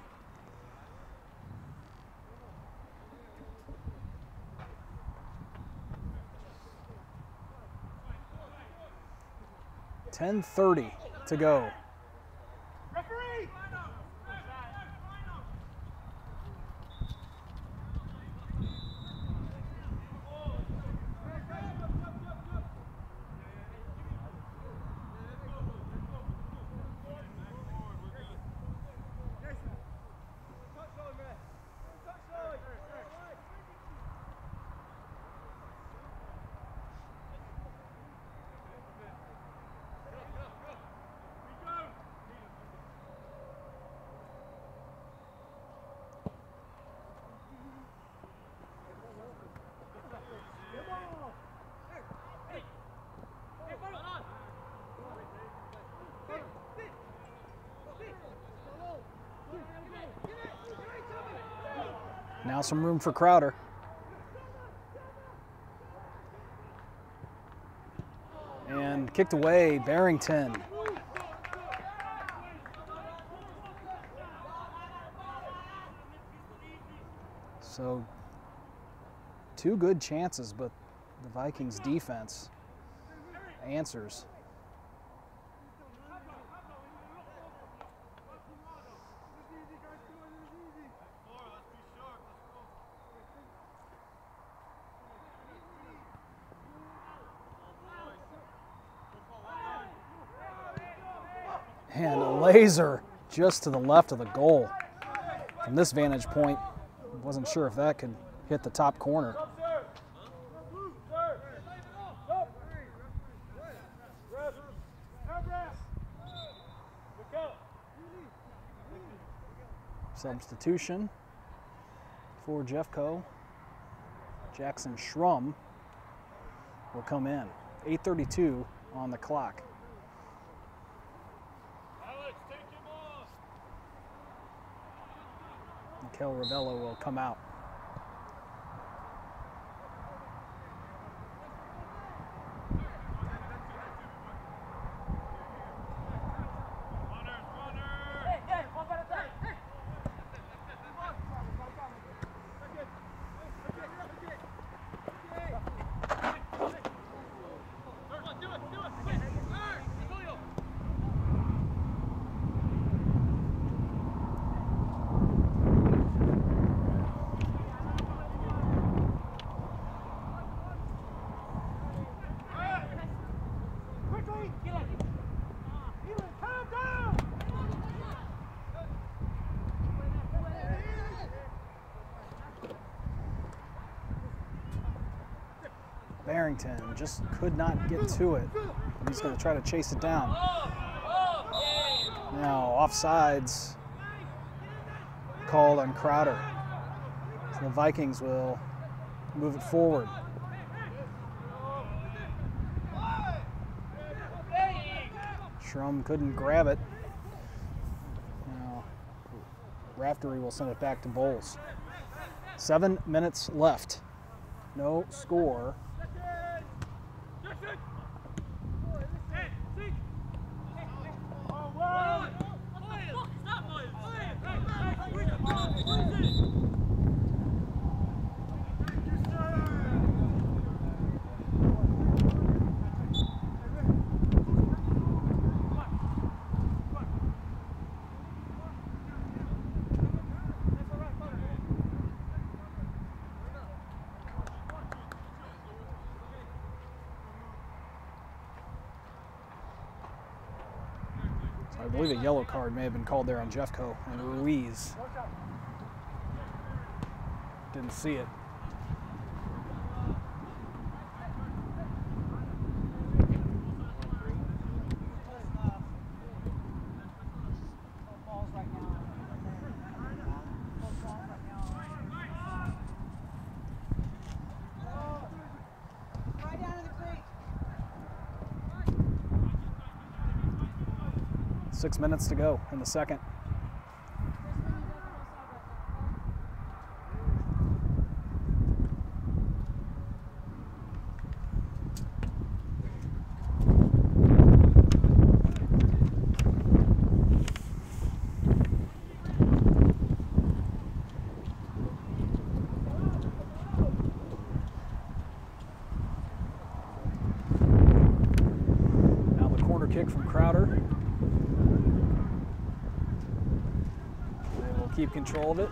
.10:30 to go. Now some room for Crowder. And kicked away, Barrington. So, two good chances, but the Vikings defense answers. And a laser just to the left of the goal. From this vantage point, wasn't sure if that could hit the top corner. Substitution for Jeffco. Jackson Schrum will come in. 8:32 on the clock. Kel Ravello will come out. Barrington just could not get to it. He's going to try to chase it down. Now offsides called on Crowder. So the Vikings will move it forward. Schrum couldn't grab it. Now Raftery will send it back to Bowles. 7 minutes left. No score. I believe a yellow card may have been called there on Jeffco and Ruiz. Didn't see it. Six minutes to go in the second. Crowder. They will keep control of it.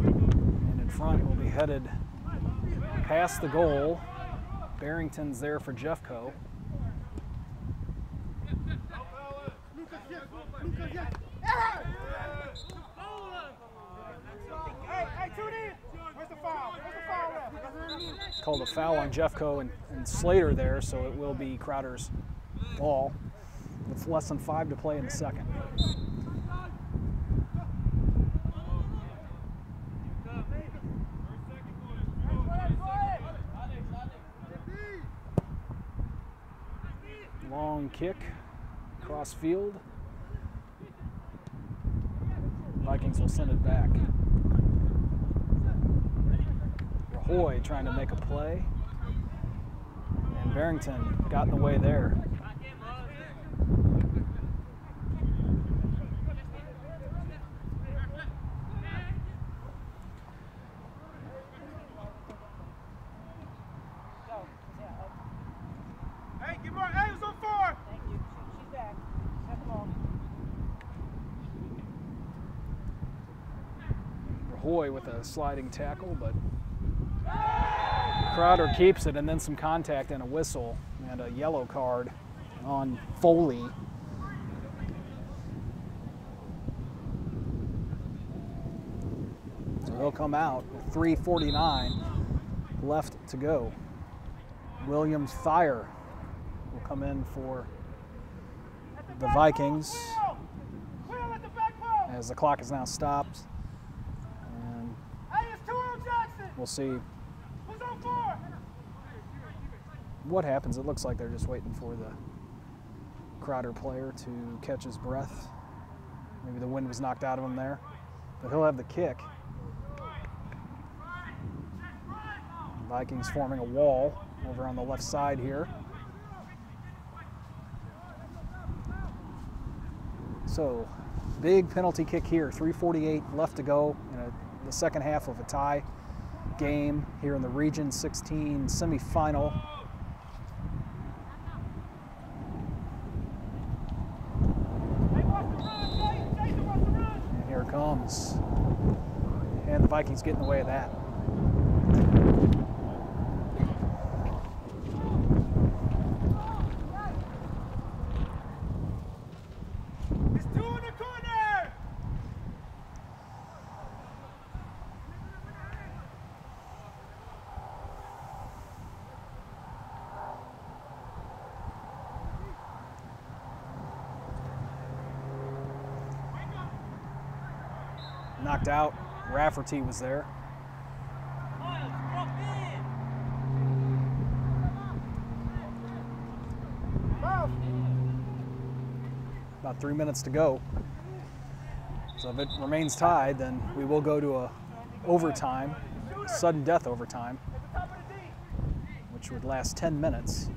And in front will be headed past the goal. Barrington's there for Jeffco. Called a foul on Jeffco and Slater there, so it will be Crowder's ball with less than 5 to play in the second. Long kick across field. Vikings will send it back. Rahoy trying to make a play. And Barrington got in the way there. Hey, get more. Hey, who's on 4? Thank you. She's back. Have the ball. Rahoy with a sliding tackle, but Crowder keeps it, and then some contact and a whistle and a yellow card on Foley. So he'll come out with 3:49 left to go. Williams Thayer will come in for the Vikings as the clock is now stopped. And we'll see what happens. It looks like they're just waiting for the Crowder player to catch his breath. Maybe the wind was knocked out of him there, but he'll have the kick. Vikings forming a wall over on the left side here. So, big penalty kick here. 3:48 left to go in the second half of a tie game here in the Region 16 semifinal. And here it comes. And the Vikings get in the way of that. Knocked out. Rafferty was there. About 3 minutes to go. So if it remains tied, then we will go to a overtime, sudden death overtime, which would last 10 minutes.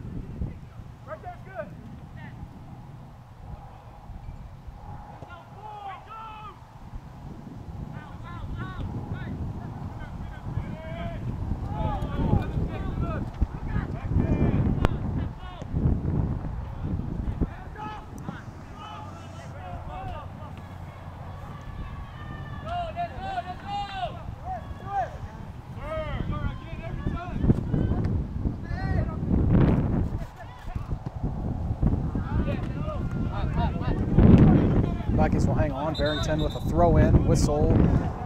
Vikings will hang on. Barrington with a throw-in, whistle.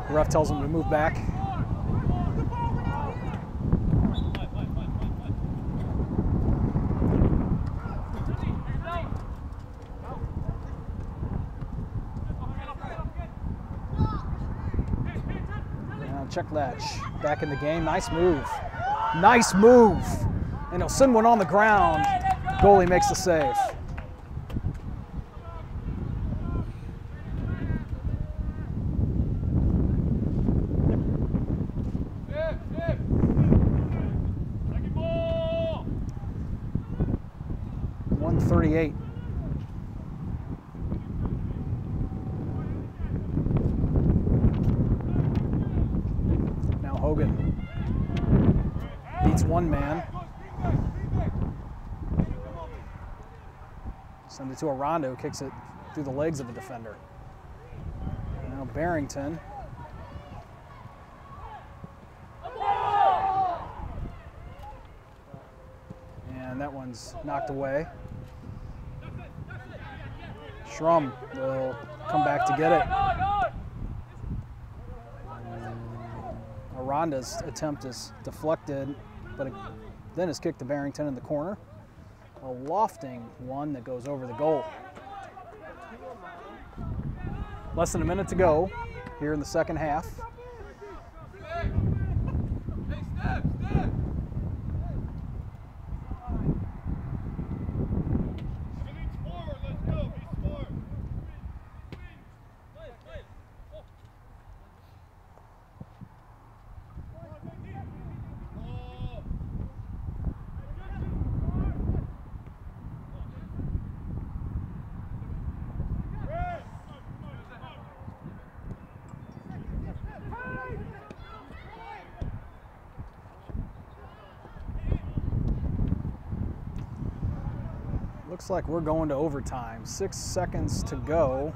The ref tells him to move back. Now check Latch back in the game. Nice move. Nice move. And he'll send one on the ground. Goalie makes the save. Now Hogan beats one man. Send it to Aranda, who kicks it through the legs of a defender. Now Barrington. And that one's knocked away. Schrum will come back to get it. Aranda's attempt is deflected, but then is kicked to Barrington in the corner. A lofting one that goes over the goal. Less than a minute to go here in the second half. Looks like we're going to overtime. 6 seconds to go.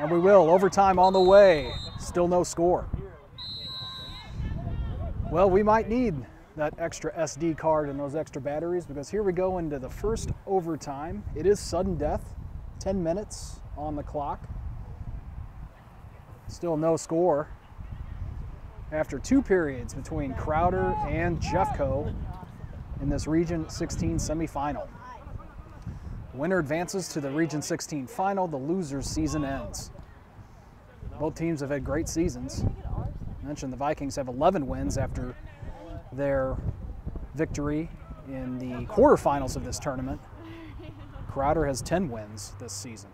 And we will. Overtime on the way. Still no score. Well, we might need that extra SD card and those extra batteries, because here we go into the first overtime. It is sudden death. 10 minutes on the clock. Still no score after 2 periods between Crowder and Jeffco in this Region 16 semifinal. Winner advances to the Region 16 final. The loser's season ends. Both teams have had great seasons. I mentioned the Vikings have 11 wins after their victory in the quarterfinals of this tournament. Crowder has 10 wins this season.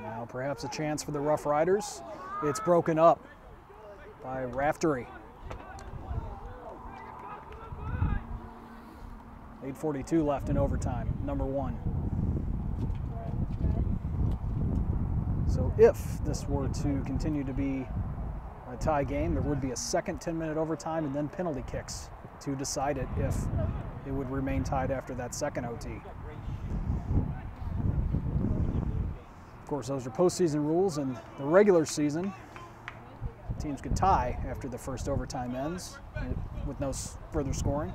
Now perhaps a chance for the Roughriders. It's broken up by Raftery. 8:42 left in overtime, number 1. So if this were to continue to be a tie game, there would be a second 10-minute overtime and then penalty kicks to decide it if it would remain tied after that second OT. Of course, those are postseason rules. In the regular season, teams could tie after the first overtime ends with no further scoring.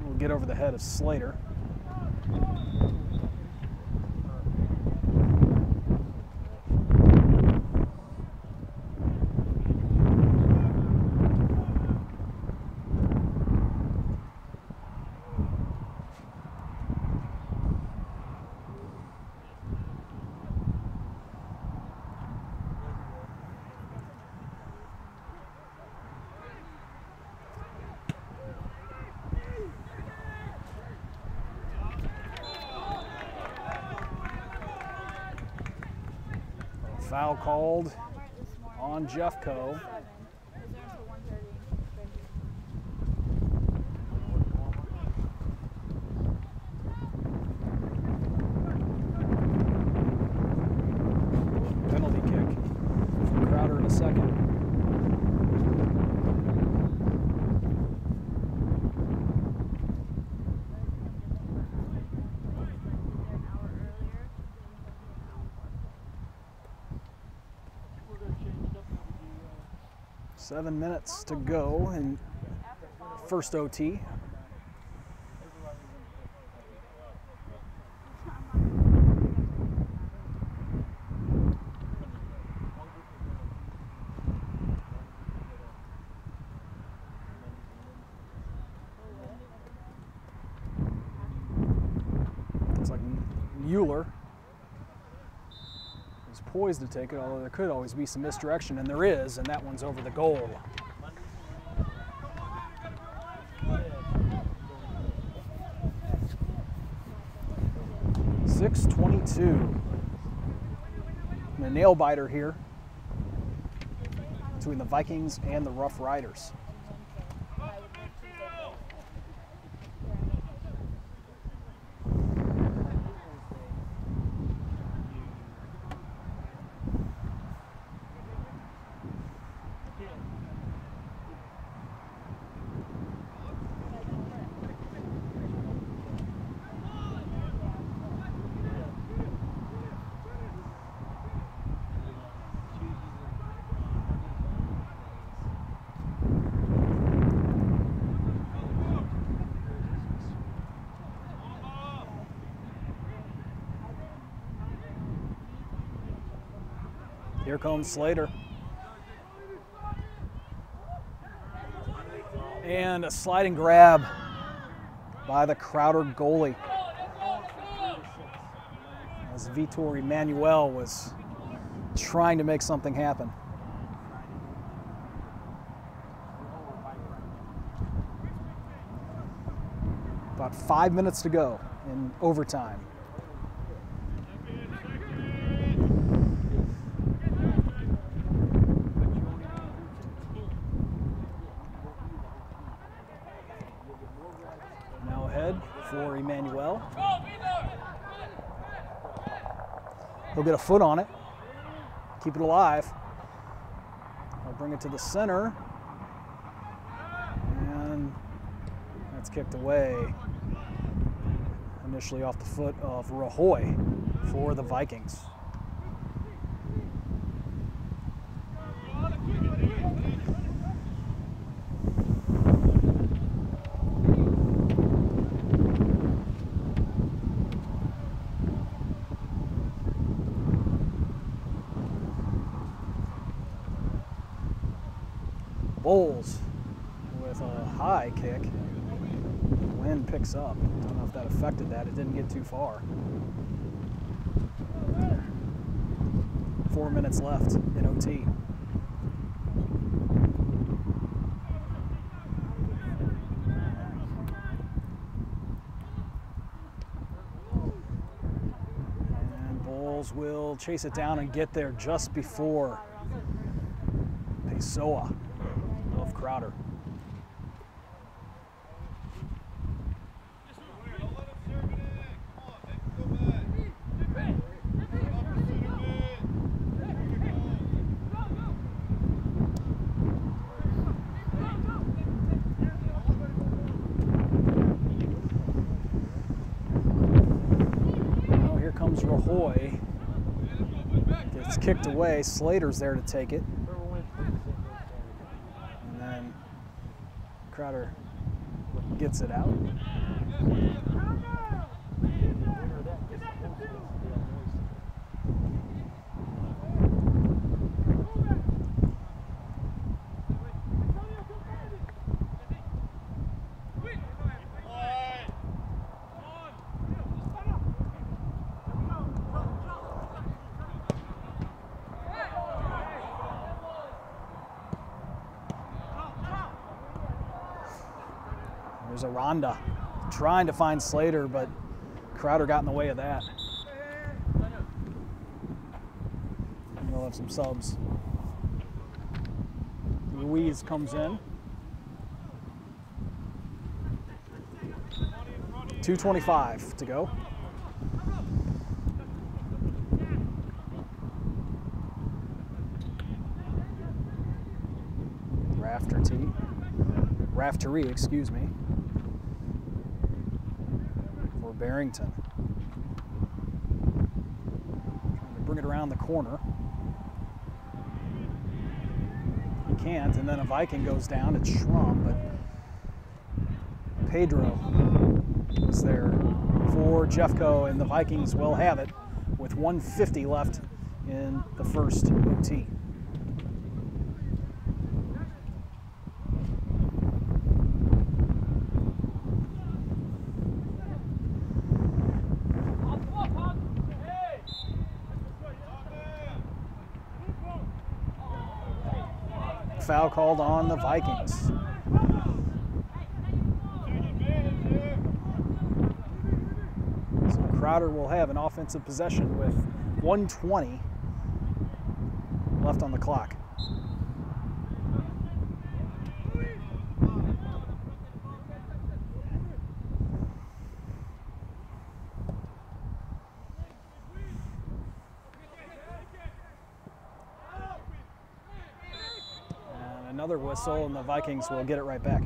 We'll get over the head of Slater. Foul called on Jeffco. Penalty kick from Crowder in a second. Seven minutes to go in first OT. Looks like Mueller is poised to take it, although there could always be some misdirection, and there is, and that one's over the goal. 6:22. And a nail biter here between the Vikings and the Roughriders. Here comes Slater. And a sliding grab by the Crowder goalie, as Vitor Emmanuel was trying to make something happen. About 5 minutes to go in overtime. Now ahead for Emmanuel. He'll get a foot on it, keep it alive. I'll bring it to the center, and that's kicked away. Initially off the foot of Rajoy for the Vikings. Bowles with a high kick. Wind picks up. Don't know if that affected that. It didn't get too far. 4 minutes left in OT. And Bowles will chase it down and get there just before Pessoa of Crowder. Now here comes Rajoy. Gets kicked away. Slater's there to take it. And then Crowder gets it out. There's Aranda trying to find Slater, but Crowder got in the way of that. And we'll have some subs. Ruiz comes in. 2:25 to go. Raftery, excuse me, for Barrington. Trying to bring it around the corner. He can't, and then a Viking goes down. It's Schrum, but Pedro is there for Jeffco, and the Vikings will have it with 1:50 left in the first OT. Foul called on the Vikings. So Crowder will have an offensive possession with 1:20 left on the clock. And another whistle, and the Vikings will get it right back.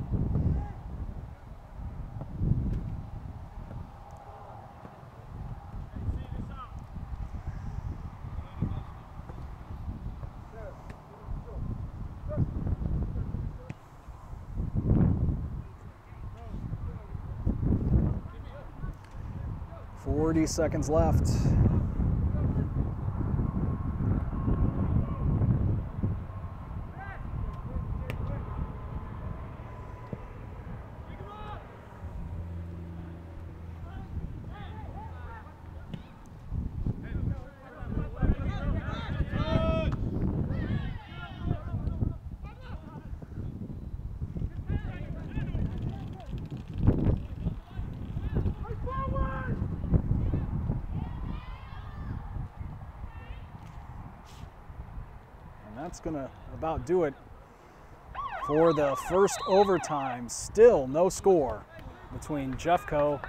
Forty seconds left. That's gonna about do it for the first overtime. Still no score between Jeffco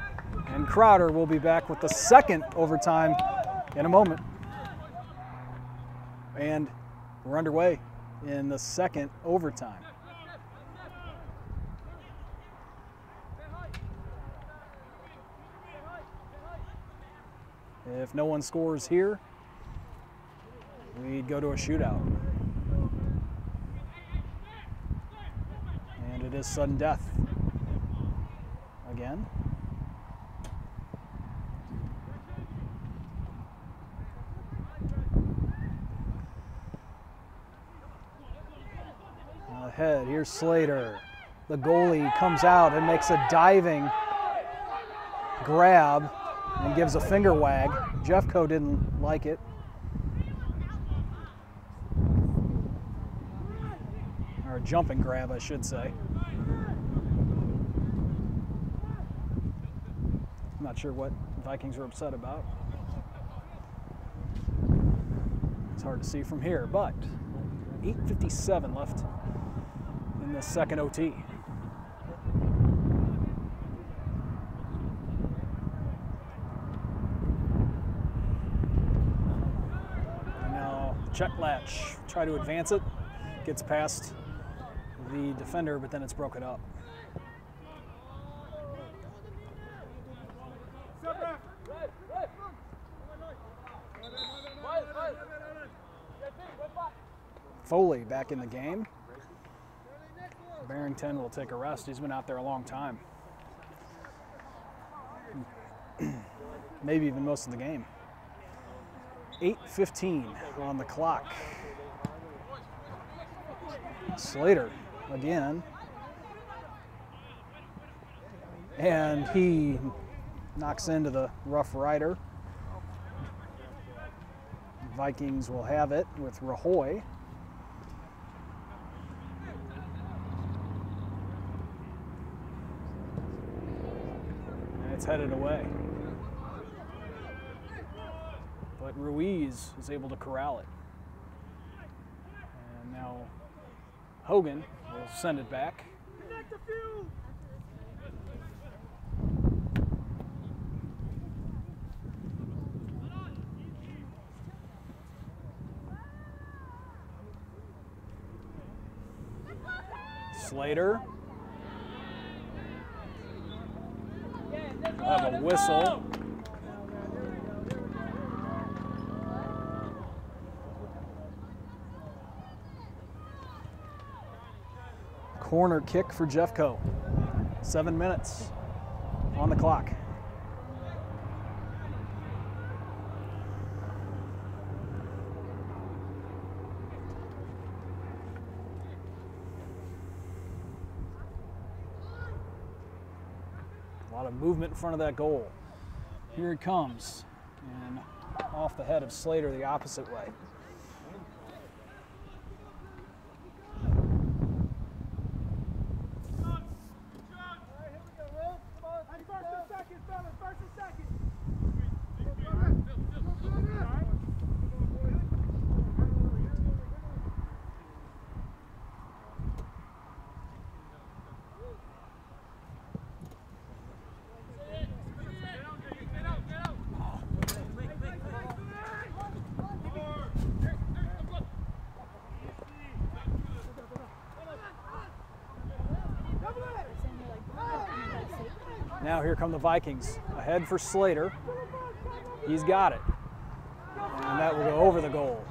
and Crowder. We'll be back with the second overtime in a moment. And we're underway in the second overtime. If no one scores here, we'd go to a shootout. And it is sudden death again. Ahead, here's Slater. The goalie comes out and makes a diving grab and gives a finger wag. Jeffco didn't like it. Or a jumping grab, I should say. I'm not sure what Vikings were upset about. It's hard to see from here, but 8:57 left in the second OT. And now check latch, try to advance it, gets past the defender, but then it's broken up. Foley back in the game. Barrington will take a rest. He's been out there a long time. Maybe even most of the game. 8:15 on the clock. Slater again. And he knocks into the Rough Rider. Vikings will have it with Rajoy. And it's headed away. But Ruiz is able to corral it. And now Hogan will send it back. Slater. We'll have a whistle. Corner kick for Jeffco. 7 minutes on the clock. A lot of movement in front of that goal. Here it comes, and off the head of Slater the opposite way. Now here come the Vikings. Ahead for Slater. He's got it. And that will go over the goal.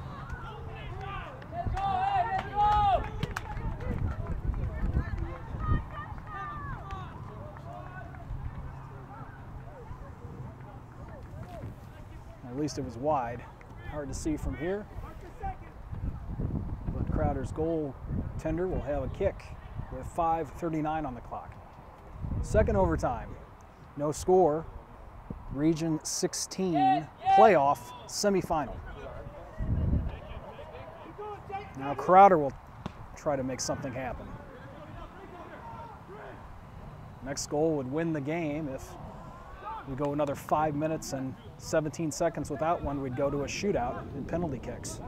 At least it was wide. Hard to see from here. But Crowder's goaltender will have a kick with 5:39 on the clock. Second overtime. No score. Region 16 playoff semifinal. Now Crowder will try to make something happen. Next goal would win the game. If we go another 5 minutes and 17 seconds without one, we'd go to a shootout in penalty kicks.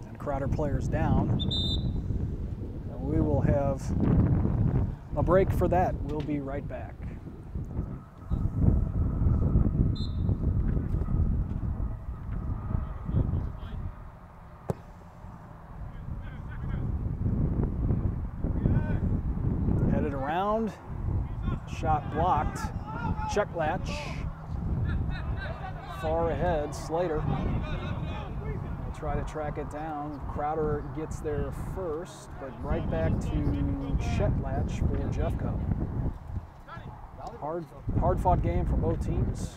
And Crowder players down. And we will have a break for that. We'll be right back. Headed around. Shot blocked. Check latch. Far ahead, Slater. We'll try to track it down. Crowder gets there first, but right back to check latch for Jeffco. Hard fought game for both teams.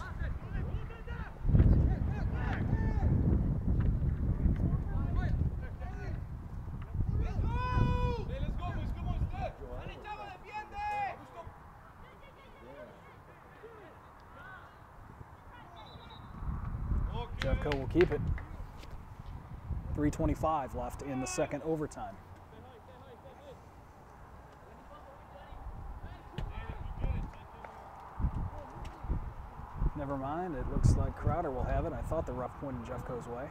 Jeffco will keep it. 3:25 left in the second overtime. Never mind, it looks like Crowder will have it. I thought the rough point in Jeffco's way.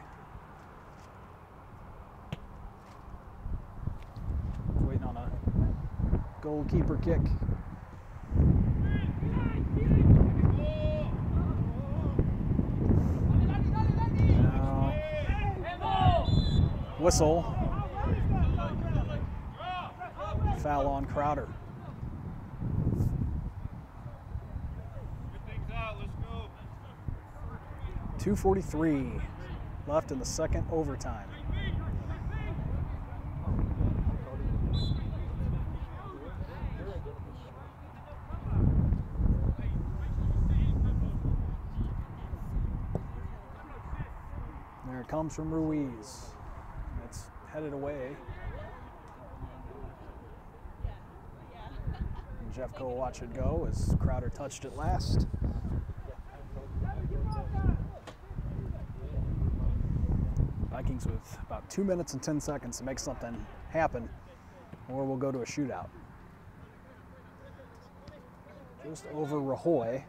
Waiting on a goalkeeper kick. Whistle. Foul on Crowder. .243 left in the second overtime. There it comes from Ruiz. It's headed away. And Jeffco will watch it go as Crowder touched it last. Vikings with about 2 minutes and 10 seconds to make something happen, or we'll go to a shootout. Just over Rajoy.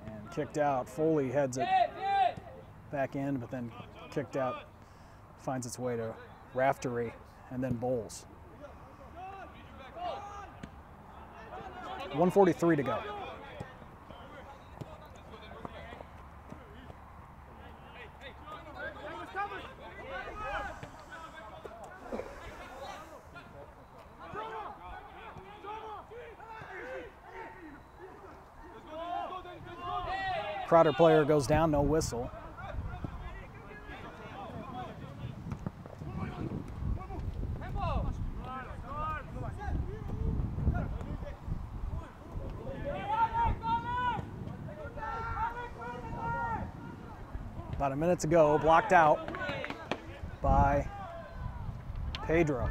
And kicked out. Foley heads it back in, but then kicked out, finds its way to Raftery, and then Bowles. 1:43 to go. Crowder player goes down, no whistle. About a minute to go, blocked out by Pedro.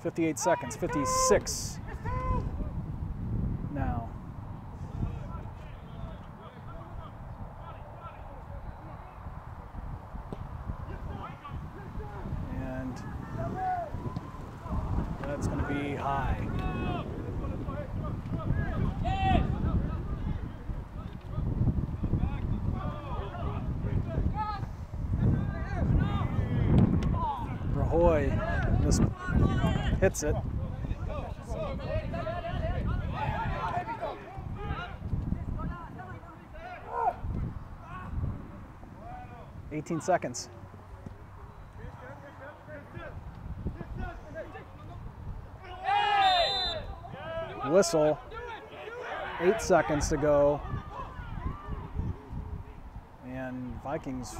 .58 seconds, 56 now. And that's going to be high. Rajoy just hits it. 18 seconds. Whistle. 8 seconds to go. And Vikings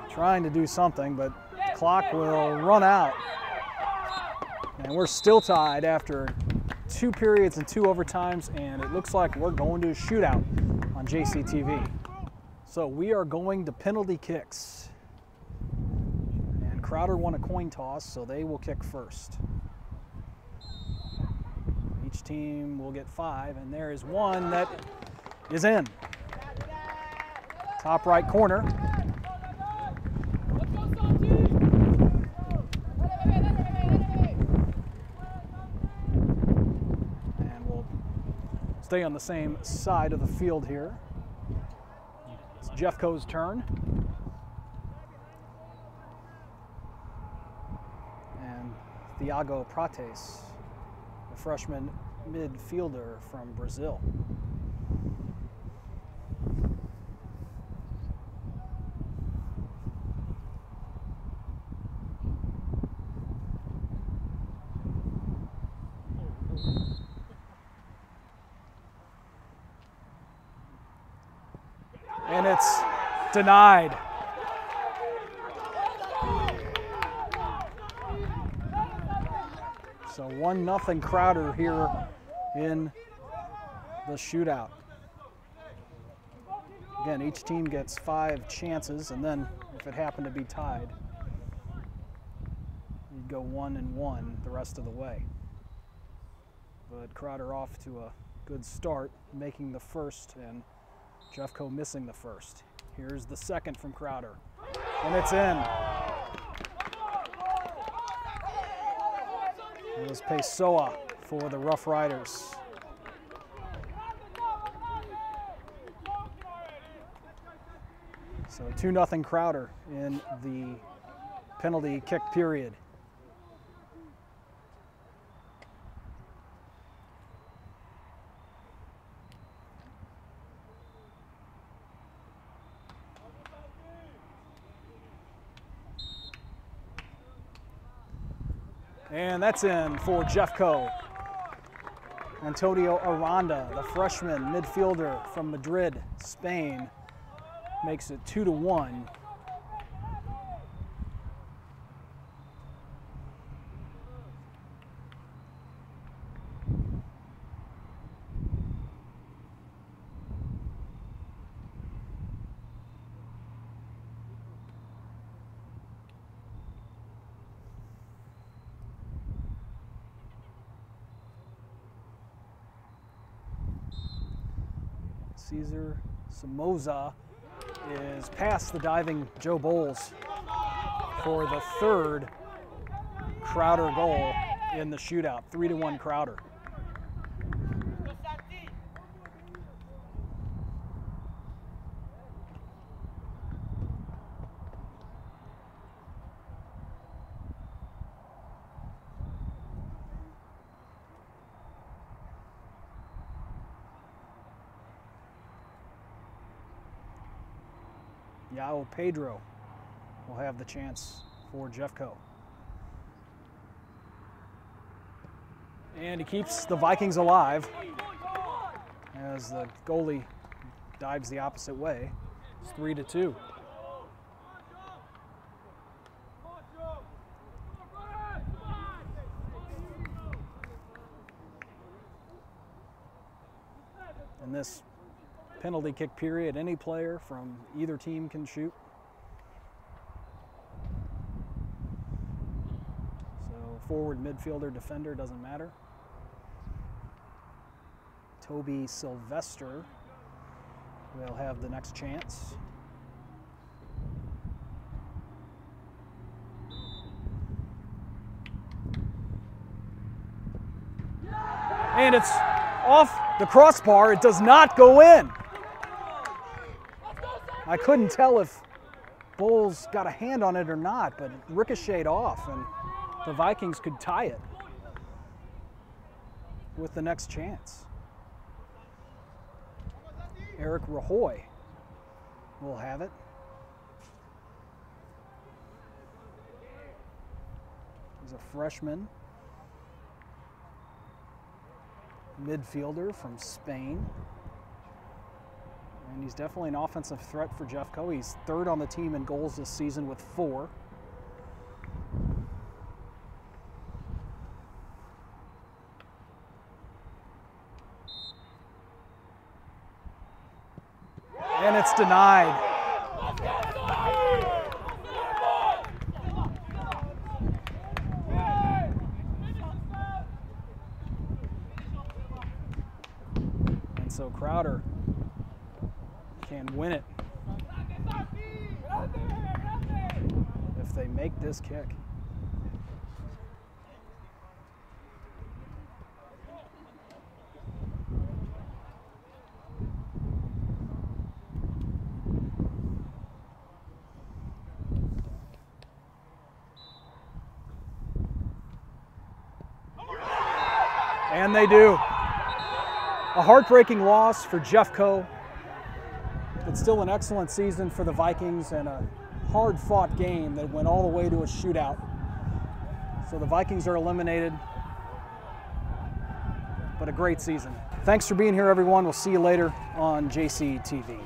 trying to do something, but the clock will run out. And we're still tied after 2 periods and 2 overtimes, and it looks like we're going to a shootout on JCTV. So we are going to penalty kicks. And Crowder won a coin toss, so they will kick first. Each team will get 5, and there is one that is in. Top right corner. And we'll stay on the same side of the field here. It's Jeffco's turn. And Thiago Prates, the freshman midfielder from Brazil. And it's denied. So 1-0 Crowder here in the shootout. Again, each team gets 5 chances, and then if it happened to be tied, you'd go 1-1 the rest of the way. But Crowder off to a good start, making the first, and Jeffco missing the first. Here's the second from Crowder, and it's in. It was Pessoa for the Roughriders. So 2-0 Crowder in the penalty kick period. And that's in for Jeffco. Antonio Aranda, the freshman midfielder from Madrid, Spain, makes it 2-1. Cesar Somoza is past the diving Joe Bowles for the 3rd Crowder goal in the shootout. 3-1 Crowder. Yao Pedro will have the chance for Jeffco. And he keeps the Vikings alive as the goalie dives the opposite way. It's 3-2. In this penalty kick period, any player from either team can shoot. So forward, midfielder, defender, doesn't matter. Toby Sylvester will have the next chance. And it's off the crossbar. It does not go in. I couldn't tell if Bowles got a hand on it or not, but it ricocheted off, and the Vikings could tie it with the next chance. Eric Rajoy will have it. He's a freshman midfielder from Spain. And he's definitely an offensive threat for Jeffco. He's third on the team in goals this season with 4. And it's denied. And so Crowder can win it if they make this kick. And they do. A heartbreaking loss for Jeffco. It's still an excellent season for the Vikings and a hard-fought game that went all the way to a shootout. So the Vikings are eliminated, but a great season. Thanks for being here, everyone. We'll see you later on JC TV.